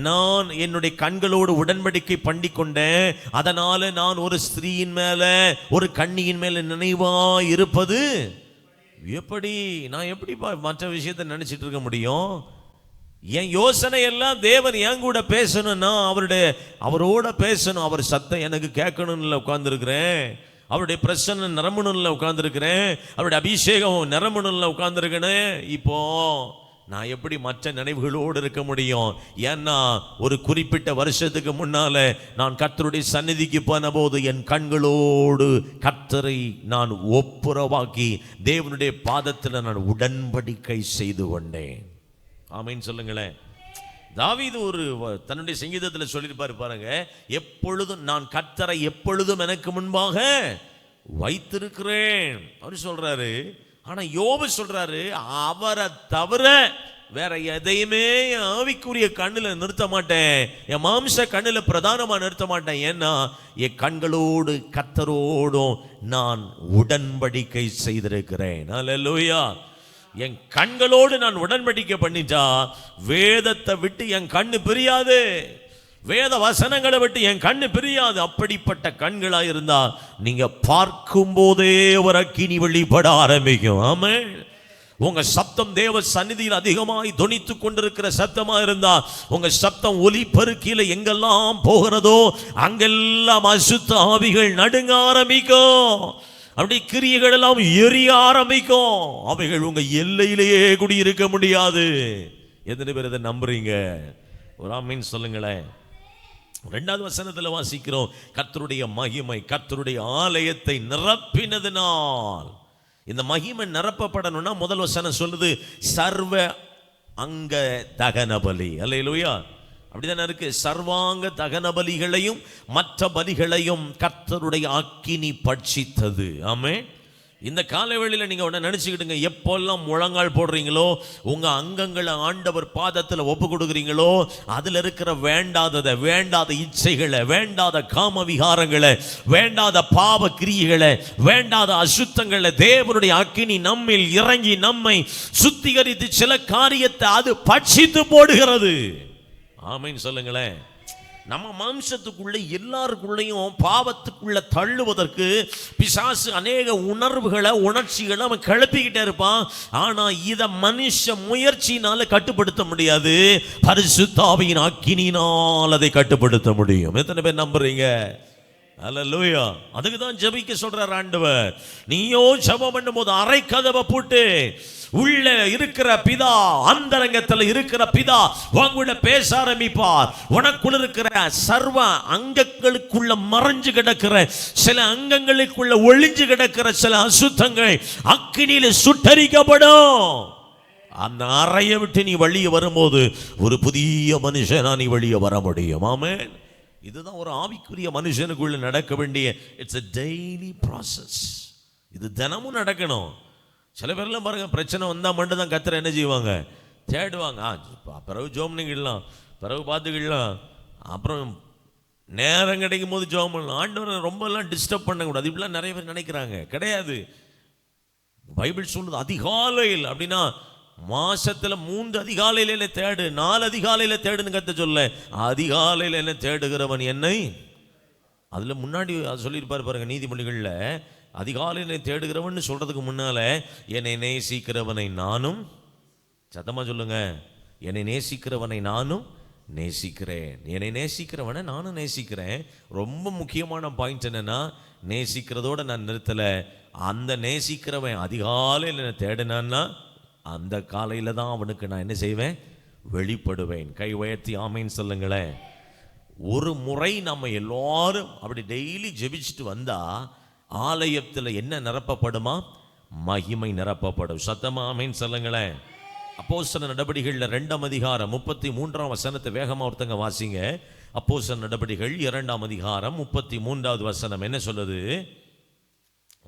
நான் என்னுடைய கண்களோடு உடன்படிக்கை பண்ணி கொண்டேன், அதனால நான் ஒரு ஸ்திரீயின் மேல ஒரு கன்னியின் மேல நினைவாய் இருப்பது எப்படி? நான் எப்படி மற்ற விஷயத்தை நினைச்சிட்டு இருக்க முடியும்? என் யோசனை எல்லாம் தேவன் என் கூட பேசணும்னா அவரோட பேசணும், அவர் சத்தம் எனக்கு கேட்கணும்னு உட்கார்ந்துருக்கிறேன், அவருடைய பிரசன்ன நிரம்பணும்ல உட்கார்ந்துருக்கிறேன், அவருடைய அபிஷேகம் நிரம்பணும்ல உட்கார்ந்துருக்கேன். இப்போ நான் எப்படி மற்ற நினைவுகளோடு இருக்க முடியும்? ஏன்னா ஒரு குறிப்பிட்ட வருஷத்துக்கு முன்னால நான் கர்த்தருடைய சந்நிதிக்கு போன போது என் கண்களோடு கர்த்தரை நான் ஒப்புரவாக்கி தேவனுடைய பாதத்தில் நான் உடன்படிக்கை செய்து கொண்டேன். ஆமீன் சொல்லுங்களேன். தாவீது ஒரு தன்னுடைய சங்கீதத்தில் சொல்லியிருப்பாரு பாருங்க, எப்பொழுதும் நான் கர்த்தரை எப்பொழுதும் எனக்கு முன்பாக வைத்திருக்கிறேன் அவர் சொல்றாரு. ஆனா யோபு சொல்றாரு, அவரை தவிர வேற எதையுமே ஆவிக்குரிய கண்ணுல நிறுத்த மாட்டேன், என் மாம்ச கண்ணுல பிரதானமா நிறுத்த மாட்டேன். ஏன்னா என் கண்களோடு கர்த்தரோடும் நான் உடன்படிக்கை செய்திருக்கிறேன். அல்லேலூயா. என் கண்களோடு நான் உடன்படிக்கை பண்ணிட்டா வேதத்தை விட்டு என் கண்ணு பிரியாது, வேத வசனங்களை விட்டு என் கண்ணு பிரியாது. அப்படிப்பட்ட கண்களா இருந்தா நீங்க பார்க்கும் போதே ஒரு அக்கினி வெளிப்பட ஆரம்பிக்கும். ஆமென். உங்க சத்தம் தேவ சந்நிதியில் அதிகமாய் தொனித்து கொண்டிருக்கிற சத்தமா இருந்தா உங்க சத்தம் ஒலி பெருக்கில எங்கெல்லாம் போகிறதோ அங்கெல்லாம் அசுத்த ஆவிகள் நடுங்க ஆரம்பிக்கும், அப்படி கிரியைகள் எல்லாம் எரிய ஆரம்பிக்கும். அவைகள் உங்க எல்லையிலேயே குடியிருக்க முடியாது. எத்தனை பேர் இதை நம்புறீங்க? ஒரு ஆமீன் சொல்லுங்களேன். 2வது வசனத்தில் வாசிக்கிறோம், கர்த்தருடைய மகிமை கர்த்தருடைய ஆலயத்தை நிரப்பினதினால். இந்த மகிமை நிரப்பப்படணும்னா முதல் வசனம் சொல்லுது சர்வ அங்க தகன பலி. அல்லேலூயா. அப்படிதானே இருக்கு. சர்வாங்க தகன பலிகளையும் மற்ற பலிகளையும் கர்த்தருடைய அக்கினி பட்சித்தது. ஆமென். இந்த காலவேளையில் நீங்க உடனே நினைச்சுக்கிட்டுங்க, எப்பெல்லாம் முழங்கால் போடுறீங்களோ, உங்க அங்கங்களை ஆண்டவர் பாதத்தில் ஒப்பு கொடுக்குறீங்களோ, அதுல இருக்கிற வேண்டாத இச்சைகளை, வேண்டாத காம விகாரங்களை, வேண்டாத பாவ கிரியைகளை, வேண்டாத அசுத்தங்களை தேவனுடைய அக்கினி நம்மில் இறங்கி நம்மை சுத்திகரித்து சில காரியத்தை அது பட்சித்து போடுகிறது. ஆமென் சொல்லுங்களேன். நம்ம மாம்சத்துக்குள்ள எல்லாருக்குள்ளேயும் பாவத்துக்குள்ள தள்ளுவதற்கு பிசாசு அநேக உணர்வுகளை, உணர்ச்சிகளை அவன் கிளப்பிக்கிட்டே இருப்பான். ஆனா இதை மனுஷ முயற்சியினால கட்டுப்படுத்த முடியாது. பரிசுத்த ஆவியின் அக்கினியினால் அதை கட்டுப்படுத்த முடியும். எத்தனை பேர் நம்புறீங்க? அல்லேலூயா. அதுக்கு தான் ஜெபிக்க சொல்றார் ஆண்டவர். நீயோ ஜெபம் பண்ணும்போது அறை கதவை பூட்டு, உள்ள இருக்கிற பிதா, அந்தரங்கத்தில் இருக்கிற பிதா உங்களோட பேச ஆரம்பிப்பார். உனக்குள்ள இருக்கிற சர்வ அங்கங்களுக்குள்ள மறைஞ்சு கிடக்கிற சில அங்கங்களுக்குள்ள ஒளிஞ்சு கிடக்கிற சில அசுத்தங்கள் அக்கினியில சுட்டரிக்கப்படும். அந்த அறையை விட்டு நீ வெளியே வரும்போது ஒரு புதிய மனுஷனா நீ வெளியே வர முடியும். ஆமென். இதுதான் ஒரு ஆவிக்குரிய மனுஷனுக்குள்ள நடக்க வேண்டிய இட்ஸ் a daily process. இது தினமும் நடக்கணும். சில பேர்லாம் பாருங்க, பிரச்சனை வந்தால் மட்டும் தான் கர்த்தரை என்ன செய்வாங்க? தேடுவாங்க. பிறகு ஜோம் பண்ணிக்கிடலாம், பிறகு பார்த்துக்கிடலாம், அப்புறம் நேரம் கிடைக்கும் போது ஜோம் பண்ணலாம். ஆண்டவரை ரொம்பலாம் டிஸ்டர்ப் பண்ணக்கூடாது. இப்படிலாம் நிறைய பேர் நினைக்கிறாங்க. கிடையாது. பைபிள் சொல்லுது அதிகாலையில், அப்படின்னா மாசத்துல 3 அதிகாலையில் என்ன தேடு, 4 அதிகாலையில் தேடுன்னு கத்த சொல்ல, அதிகாலையில் என்ன தேடுகிறவன் என்னை, அதுல முன்னாடி அது சொல்லியிருப்பார் பாருங்க நீதிமொழிகள்ல, அதிகாலையில் தேடுகிறவன் சொல்றதுக்கு முன்னால என்னை நேசிக்கிறவனை நானும், சத்தமா சொல்லுங்க, என்னை நேசிக்கிறவனை நானும் நேசிக்கிறேன். என்னை நேசிக்கிறவனை நானும் நேசிக்கிறேன். ரொம்ப முக்கியமான பாயிண்ட் என்னன்னா, நேசிக்கிறதோட நான் நிறுத்தல. அந்த நேசிக்கிறவன் அதிகாலையில் என்ன தேடினான்னா அந்த காலையில தான் அவனுக்கு நான் என்ன செய்வேன்? வெளிப்படுவேன். கை உயர்த்தி ஆமேன்னு சொல்லுங்களேன். ஒரு முறை நம்ம எல்லாரும் அப்படி டெய்லி ஜெபிச்சுட்டு வந்தா ஆலயத்தில் என்ன நிரப்பப்படுமா? மகிமை நிரப்பப்படும். சத்தமா ஆமேன்னு சொல்லுங்களேன். அப்போஸ்தலர் நடபடிகளில் 2ஆம் அதிகாரம் 33ஆம் வசனத்தை வேகமா ஒருத்தங்க வாசிங்க. அப்போஸ்தலர் நடபடிகள் 2ஆம் அதிகாரம் 33வது வசனம் என்ன சொல்லுது?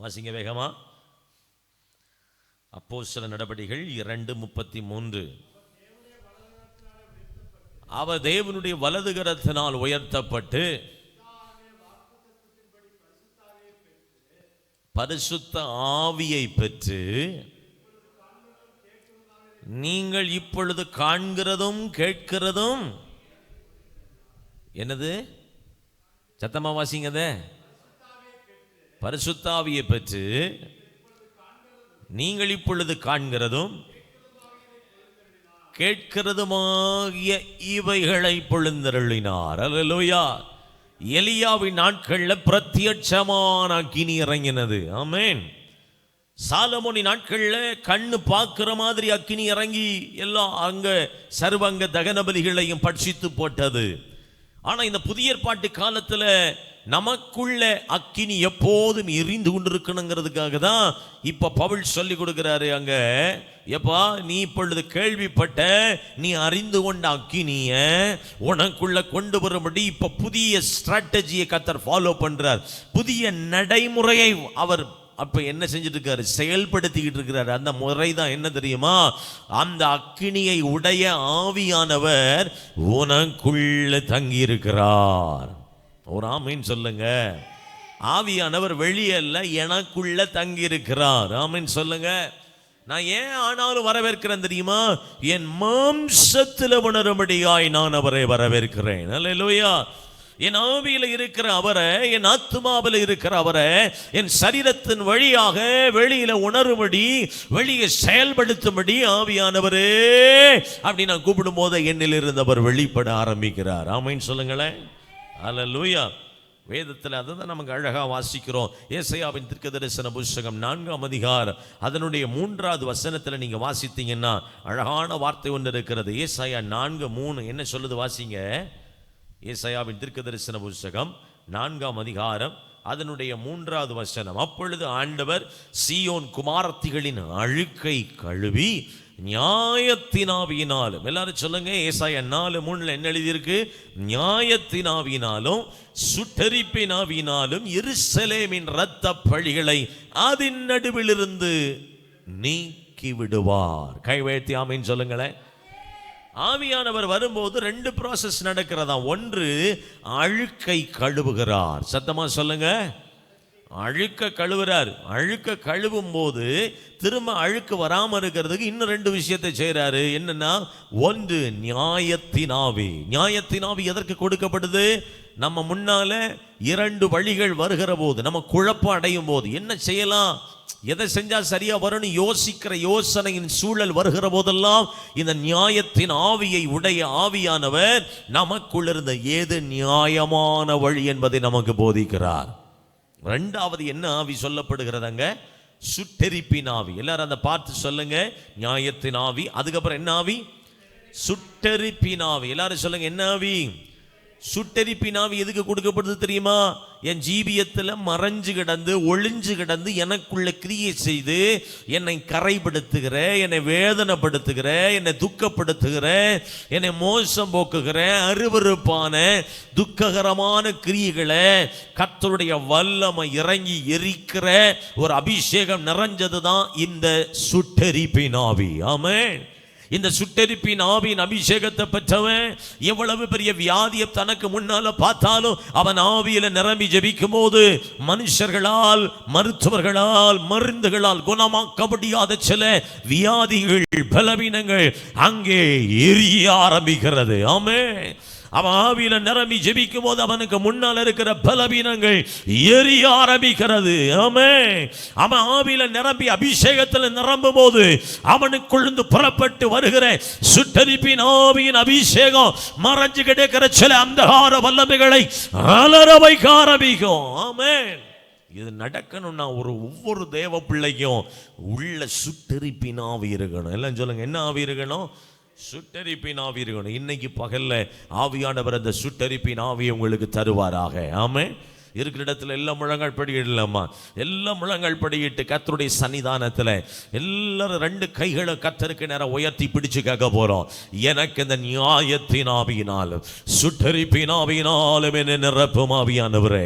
வாசிங்க வேகமா. அப்போஸ்தலர் நடபடிகள் 2:33. அவர் தேவனுடைய வலதுகரத்தினால் உயர்த்தப்பட்டு பரிசுத்த ஆவியை பெற்று நீங்கள் இப்பொழுது காண்கிறதும் கேட்கிறதும் என்னது? சத்தமா வாசிங்கதே. பரிசுத்த ஆவியை பெற்று நீங்கள் இப்பொழுது காண்கிறதும் கேட்கிறதுமாகிய இவைகளை பொழுந்தருளினார். அல்லேலூயா. எலியாவின் நாட்கள்ல பிரத்யட்சமான அக்கினி இறங்கினது. ஆமென். சாலமோனின் நாட்கள்ல கண்ணு பார்க்கிற மாதிரி அக்கினி இறங்கி எல்லா அங்க சர்வங்க தகன பலிகளையும் பட்சித்து போட்டது. ஆனா இந்த புதிய ஏற்பாட்டு காலத்துல நமக்குள்ள அக்கினி எப்போதும் எரிந்து கொண்டிருக்கணுங்கிறதுக்காக தான் இப்ப பவுல் சொல்லி கொடுக்கிறாரு. அங்க எப்பா நீ இப்பொழுது கேள்விப்பட்ட, நீ அறிந்து கொண்ட அக்கினிய உனக்குள்ள கொண்டு வரும்படி இப்ப புதிய ஸ்ட்ராட்டஜியை கர்த்தர் ஃபாலோ பண்றார். புதிய நடைமுறையை அவர் அப்ப என்ன செஞ்சுட்டு இருக்காரு? செயல்படுத்திக்கிட்டு இருக்கிறாரு. அந்த முறை தான் என்ன தெரியுமா? அந்த அக்கினியை உடைய ஆவியானவர் உனக்குள்ள தங்கி இருக்கிறார். ஒரு ஆமீன் சொல்லுங்க. ஆவியானவர் வெளியே அல்ல, எனக்குள்ள தங்கி இருக்கிறார். ஆமீன் சொல்லுங்க. நான் ஏன் ஆனாலும் வரவேற்கிறேன் தெரியுமா? என் மாம்சத்தில் உணரும்படியாய் நான் அவரை வரவேற்கிறேன். அல்லேலூயா. என் ஆவியில இருக்கிற அவரை, என் ஆத்துமாவில் இருக்கிற அவரை என் சரீரத்தின் வழியாக வெளியில உணரும்படி, வெளியே செயல்படுத்தும்படி ஆவியானவரே அப்படி நான் கூப்பிடும் போது என்னில் இருந்தவர் வெளிப்பட ஆரம்பிக்கிறார். ஆமீன் சொல்லுங்களேன். அல்லேலூயா. வேதத்தில் அதுதான் நமக்கு அழகா வாசிக்கிறோம். ஏசாயாவின் தீர்க்கதரிசன புத்தகம் 4ஆம் அதிகாரம் அதனுடைய 3வது வசனத்தில் நீங்க வாசித்தீங்கன்னா அழகான வார்த்தை ஒன்று இருக்கிறது. ஏசாயா 4:3 என்ன சொல்லுது? வாசிங்க. ஏசாயாவின் தீர்க்கதரிசன புத்தகம் 4ஆம் அதிகாரம் அதனுடைய 3வது வசனம். அப்பொழுது ஆண்டவர் சீயோன் குமாரத்திகளின் அழுக்கை கழுவி நியாயத்தினாவியினாலும். எல்லாரும் சொல்லுங்க, ஏசாயா 4:3 என்ன எழுதியிருக்கு? நியாயத்தினாவியினாலும் சுட்டெரிப்பினாவியினாலும் எருசலேமின் இரத்த பழிகளை அதன் நடுவிலிருந்து நீக்கி விடுவார். கைவேத்தி ஆமீன் சொல்லுங்களேன். ஆவியானவர் வரும்போது 2 ப்ராசஸ் நடக்கிறதா. ஒன்று, அழுக்கை கழுவுகிறார். சத்தமா சொல்லுங்க, அழுக்க கழுவுறார். அழுக்க கழுவும் போது திரும்ப அழுக்கு வராம இருக்கிறதுக்கு இன்னும் 2 விஷயத்தை செய்யறாரு. என்னன்னா, ஒன்று நியாயத்தினாவி. நியாயத்தினாவி எதற்கு கொடுக்கப்படுது? நம்ம முன்னால 2 வழிகள் வருகிற போது, நம்ம குழப்பம் அடையும் போது, என்ன செய்யலாம், எதை செஞ்சா சரியா வரும்னு யோசிக்கிற யோசனையின் சூழல் வருகிற போதெல்லாம் இந்த நியாயத்தின் ஆவியை உடைய ஆவியானவர் நமக்குள் இருந்த ஏது நியாயமான வழி என்பதை நமக்கு போதிக்கிறார். 2வது என்ன ஆவி சொல்லப்படுகிறதங்க? சுட்டெரிப்பின் ஆவி. எல்லாரும் அந்த பார்த்து சொல்லுங்க, நியாயத்தின் ஆவி. அதுக்கப்புறம் என்ன ஆவி? சுட்டெரிப்பின் ஆவி. எல்லாரும் சொல்லுங்க, என்ன ஆவி? சுட்டெரிப்பின் ஆவி எதுக்கு கொடுக்கப்படுது தெரியுமா? என் ஜீவியத்தில் மறைஞ்சு கிடந்து ஒளிஞ்சு கிடந்து எனக்குள்ள கிரியை செய்து என்னை கரைப்படுத்துகிற, என்னை வேதனைப்படுத்துகிற, என்னை துக்கப்படுத்துகிற, என்னை மோசம் போக்குகிற அருவருப்பான துக்ககரமான கிரியைகளை கர்த்தருடைய வல்லமை இறங்கி எரிக்கிற ஒரு அபிஷேகம் நிறைஞ்சதுதான் இந்த சுட்டெரிப்பின் ஆவி. ஆமென். இந்த சுட்டெரிப்பின் ஆவியின் அபிஷேகத்தை பெற்றவன் எவ்வளவு பெரிய வியாதியை தனக்கு முன்னால பார்த்தாலும் அவன் ஆவியில நிரம்பி ஜெபிக்கும் போது மனுஷர்களால், மருத்துவர்களால், மருந்துகளால் குணமாக்க முடியாத சில வியாதிகள், பலவீனங்கள் அங்கே எரிய ஆரம்பிக்கிறது. ஆமென். அவன் ஆவியில நிரம்பி ஜெபிக்கும் போது அவனுக்கு முன்னால் இருக்கிற பலவீனங்கள் எரிய ஆரம்பிக்கிறது. ஆமென். அவன் ஆவியில நிரம்பி அபிஷேகத்தில் நிரம்பும் போது அவனுக்குள்ளிருந்து புறப்பட்டு வருகிற சுட்டெரிப்பின் ஆவியின் அபிஷேகம் மறைஞ்சு கிடக்கிற சில அந்தகார வல்லமைகளை அலற வைக்க ஆரம்பிக்கும். ஆமென். இது நடக்கணும்னா ஒவ்வொரு தேவ பிள்ளைக்கும் உள்ள சுட்டெரிப்பின் ஆவி இருக்கணும். எல்லாம் சொல்லுங்க, என்ன ஆவி இருக்கணும்? சுட்டெரிப்பின் ஆவி இருக்கணும். இன்னைக்கு பகல்ல ஆவியானவர் அந்த சுட்டெரிப்பின் ஆவியை உங்களுக்கு தருவாராக. ஆமென். இருக்கிற இடத்துல எல்லாம் முழங்கால் படியிடலாமா? எல்லாம் முழங்கால் படியிட்டு கர்த்தருடைய சன்னிதானத்தில் எல்லாரும் 2 கைகளை கர்த்தருக்கு நேரம் உயர்த்தி பிடிச்சு கேட்க போறோம். எனக்கு இந்த நியாயத்தின் ஆவியினாலும் சுட்டெரிப்பின் ஆவியினாலும் என்னை நிரப்பும் ஆவியானவரே,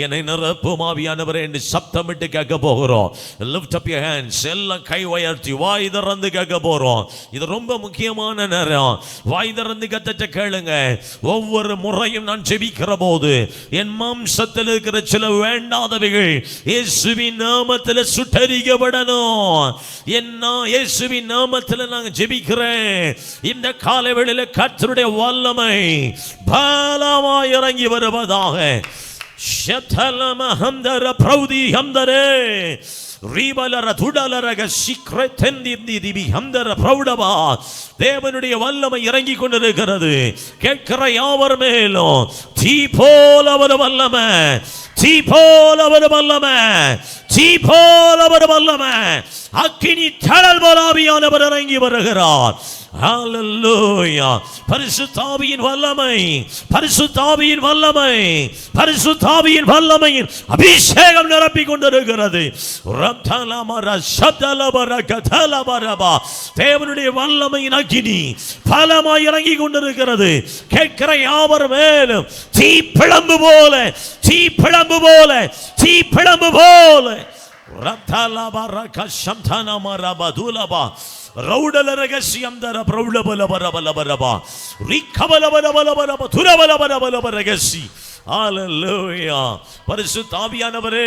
என்னை நிரப்பும் ஆவியானவரே என்று சப்தமிட்டு கேட்க போகிறோம். Lift up your hands. எல்லாம் கை உயர்த்தி வாய் திறந்து கேட்க போறோம். இது ரொம்ப முக்கியமான நேரம். வாய் திறந்து கர்த்தரை கேளுங்க. ஒவ்வொரு முறையும் நான் ஜெபிக்கிற போது என் மாம்சத்தில் இருக்கிற சில வேண்டாதவைகள் இயேசுவின் நாமத்தில் சுட்டெரிக்கப்படணும். என்ன இயேசுவின் நாமத்தில் நாங்கள் ஜெபிக்கிறேன். இந்த காலை வேளையில கர்த்தருடைய வல்லமை பலமாய் இறங்கி வருவதாக. ஷதலம ஹம்தர பிரௌதி ஹம்தரே ரீபலர துடலரக சிக்ரதெந்தி திபி ஹம்தர பிரௌடபா. தேவனுடைய வல்லமை இறங்கி கொண்டிருக்கிறது. கேட்கிற யாவர் மேலும் தீ போல ஒரு வல்லமை, தீ போல ஒரு வல்லமை, தீ போல ஒரு வல்லமை, அக்கினி தழல் போல ஆவியானவர் இறங்கி வருகிறார். ஹalleluya. பரிசுத்த ஆவியின் வல்லமை, பரிசுத்த ஆவியின் வல்லமை, பரிசுத்த ஆவியின் வல்லமையின் அபிஷேகம் நிரப்பிக் கொண்டிருக்கிறது. ரத்தலமர சதலபர கதலபரபா. தேவனுடைய வல்லமையின் அக்கினி பலமாய் இறங்கி கொண்டிருக்கிறது. கேட்கிற யாவர் மேலும் தீ பிளம்பு போல, தீ பிளம்பு போல, தீ பிளம்பு போல. ரத்தலபர கஷம்தனமரப துலபா ரௌடல ரகசியம் தர பிரௌடபல பரபல பரபா ரிக்கபல பரபல பரப துரபல பரபல ரகசி. ஹalleluya. பரிசுத்த ஆவியானவரே,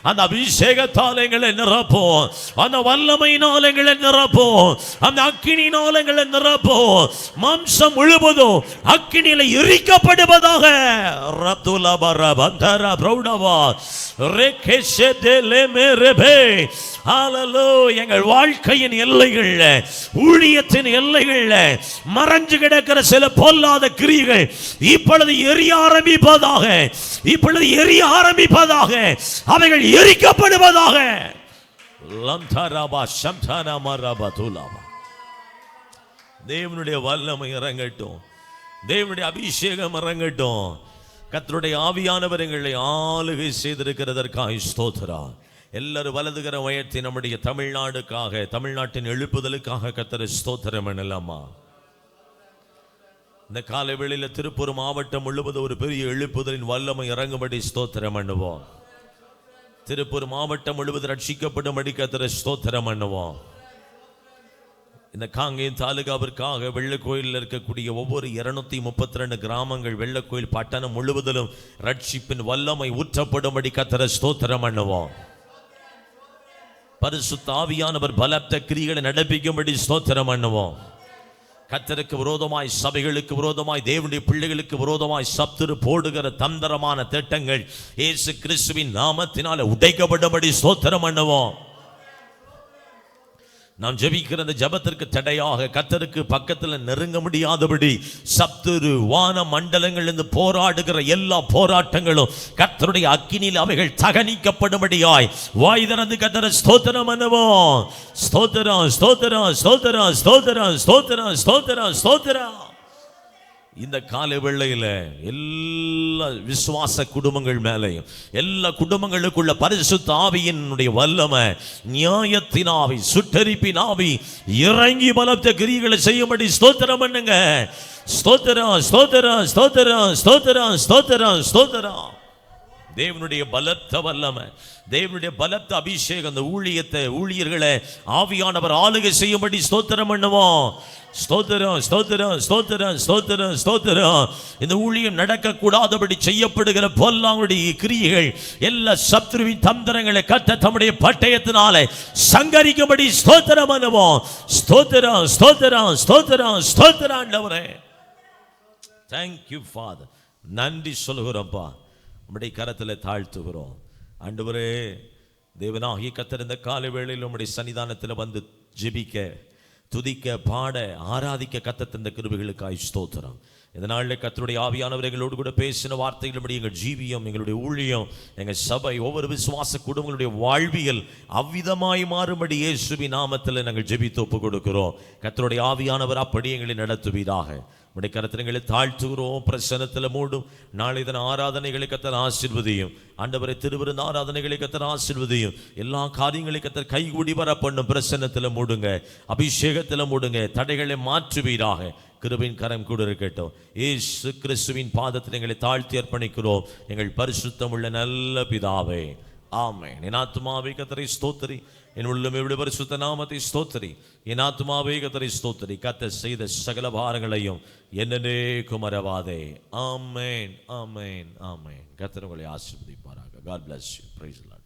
அந்த அபிஷேகத்தால் எங்களை நிரப்பும், அந்த வல்லமையினால் எங்களை நிரப்பும், அந்த அக்கினியினால் எங்களை நிரப்பும். மாம்சம் முழுவதும் அக்கினியில எரிக்கப்படுவதாக. ரதுல பரபந்தர பிரௌடவா ரெகெஷெதெலே மேரபே. ஹalleluya. எங்கள் வாழ்க்கையின் எல்லைகள், ஊழியத்தின் எல்லைகள் மறைஞ்சு கிடக்கிற சில பொல்லாத கிரியைகள் இப்பொழுது எரிய ஆரம்பிப்பதாக, இப்பொழுது எரிய ஆரம்பிப்பதாக, அவைகள் எரிக்கப்படுவதாக. லந்தரபா சம்தனமரப துலபா. தேவனுடைய வல்லமை இறங்கட்டும், தேவனுடைய அபிஷேகம் இறங்கட்டும். கர்த்தருடைய ஆவியானவர் எங்களை ஆளுகை செய்திருக்கிறதற்காக ஸ்தோத்திரம். எல்லாரும் வலதுகர உயர்த்தி நம்முடைய தமிழ்நாடுக்காக, தமிழ்நாட்டின் எழுப்புதலுக்காக கர்த்தரை ஸ்தோத்திரம் பண்ணலாமா? இந்த காலை வேளையில் திருப்பூர் மாவட்டம் முழுவதும் ஒரு பெரிய எழுப்புதலின் வல்லமை இறங்கும்படி ஸ்தோத்திரம் பண்ணுவோம். திருப்பூர் மாவட்டம் முழுவதும் ரட்சிக்கப்படும்படி கர்த்தரை ஸ்தோத்திரம் பண்ணுவோம். இந்த காங்கேயம் தாலுகாவிற்காக வெள்ளக்கோயிலில் இருக்கக்கூடிய ஒவ்வொரு 232 கிராமங்கள், வெள்ளக்கோயில் பட்டணம் முழுவதிலும் ரட்சிப்பின் வல்லமை ஊற்றப்படும்படி கர்த்தரை ஸ்தோத்திரம் பண்ணுவோம். பரிசுத்த ஆவியானவர் பலத்த கிரியைகளை நடப்பிக்கும்படி ஸ்தோத்திரம் பண்ணுவோம். கர்த்தருக்கு விரோதமாய், சபைகளுக்கு விரோதமாய், தேவனுடைய பிள்ளைகளுக்கு விரோதமாய் சத்துரு போடுகிற தந்திரமான திட்டங்கள் இயேசு கிறிஸ்துவின் நாமத்தினால உடைக்கப்படும்படி ஸ்தோத்திரம் பண்ணுவோம். நாம் ஜெபிக்கிற அந்த ஜெபத்திற்கு தடையாக, கர்த்தருக்கு பக்கத்தில் நெருங்க முடியாதபடி சத்துரு வான மண்டலங்களிலிருந்து போராடுகிற எல்லா போராட்டங்களும் கர்த்தருடைய அக்கினியில் அவைகள் தகனிக்கப்படும்படியாய் வாய் திறந்து கர்த்தரை ஸ்தோத்திரம் பண்ணுவோம். ஸ்தோத்திரம், ஸ்தோத்திரம், ஸ்தோத்திரம், ஸ்தோத்திரம், ஸ்தோத்திரம், ஸ்தோத்திரம், ஸ்தோத்திரம். இந்த காலை வேளையில எல்லா விசுவாச குடும்பங்கள் மேலையும், எல்லா குடும்பங்களுக்குள்ள பரிசுத்த ஆவியினுடைய வல்லமை, நியாயத்தின் ஆவி, சுட்டரிப்பின் ஆவி இறங்கி பலத்த கிரியைகளை செய்யும்படி ஸ்தோத்திரம் பண்ணுங்க. ஸ்தோத்திரம், ஸ்தோத்திரம், ஸ்தோத்திரம், ஸ்தோத்திரம், ஸ்தோத்திரம், ஸ்தோத்திரம். தேவனுடைய பலத்த வல்லமை, தேவனுடைய பலத்த அபிஷேகம் அந்த ஊழியர்களை ஆவியானவர் ஆளுகை செய்யும்படி ஸ்தோத்திரம் பண்ணுவோம். ஸ்தோத்திரம், ஸ்தோத்திரம், ஸ்தோத்திரம், ஸ்தோத்திரம், ஸ்தோத்திரம். இந்த ஊழியம் நடக்கக்கூடாதபடி செய்யப்படுகிற பொல்லாங்குடைய கிரியைகள், எல்லா சத்துருவின் தந்திரங்களை கர்த்தர் தம்முடைய பட்டயத்தினாலே சங்கரிக்கும்படி ஸ்தோத்திரம் பண்ணுவோம். ஸ்தோத்திரம், ஸ்தோத்திரம், ஸ்தோத்திரம், ஸ்தோத்திரம். ஆண்டவரே, thank you Father. நன்றி சொல்கிறோம்ப்பா. நம்முடைய கரத்தில் தாழ்த்துகிறோம். ஆண்டவரே, தேவனாகிய கர்த்தர் இந்த காலை வேளையில் நம்முடைய சன்னிதானத்தில் வந்து ஜெபிக்க, துதிக்க, பாட, ஆராதிக்க கர்த்தர் தந்த கிருபைகளுக்காய் ஸ்தோத்திரம். இதனால கர்த்தருடைய ஆவியானவர் எங்களோடு கூட பேசின வார்த்தைகள் எங்கள் ஜீவியம், எங்களுடைய ஊழியம், எங்கள் சபை, ஒவ்வொரு விசுவாச குடும்பங்களுடைய வாழ்வியல் அவ்விதமாய் மாறும்படி இயேசுவின் நாமத்தில் நாங்கள் ஜெபித்து ஒப்பு கொடுக்கிறோம். கர்த்தருடைய ஆவியானவர் அப்படி எங்களை நடத்துவீராக. உடைய கரத்தினங்களை தாழ்த்துகிறோம். பிரசன்னத்தில் மூடும். நாளை தின ஆராதனைகளை கர்த்தர் ஆசீர்வதியும். ஆண்டவரை திருவிருந்த ஆராதனைகளை கர்த்தர் ஆசீர்வதியும். எல்லா காரியங்களை கர்த்தர் கைகூடி வர பண்ணும். பிரசன்னத்தில் மூடுங்க, அபிஷேகத்தில் மூடுங்க. தடைகளை மாற்றுவீராக. கிருபையின் கரம் கூட இருக்கட்டும். இயேசு கிறிஸ்துவின் பாதத்தில் எங்களை தாழ்த்தி அர்ப்பணிக்கிறோம். எங்கள் பரிசுத்தம் உள்ள நல்ல பிதாவே, ஆமென். என் ஆத்துமாவே கர்த்தரை ஸ்தோத்திரி, என் உள்ளம் எவ்வளவு பரிசுத்த நாமத்தை ஸ்தோத்திரி. என் ஆத்துமாவே கர்த்தரை ஸ்தோத்திரி. கர்த்தர் செய்த சகல பாரங்களையும் என்னென்னேக்கும் மறவாதே. ஆமென், ஆமென், ஆமென். கர்த்தர் உங்களை ஆசீர்வதிப்பாராக. God bless you. Praise the Lord.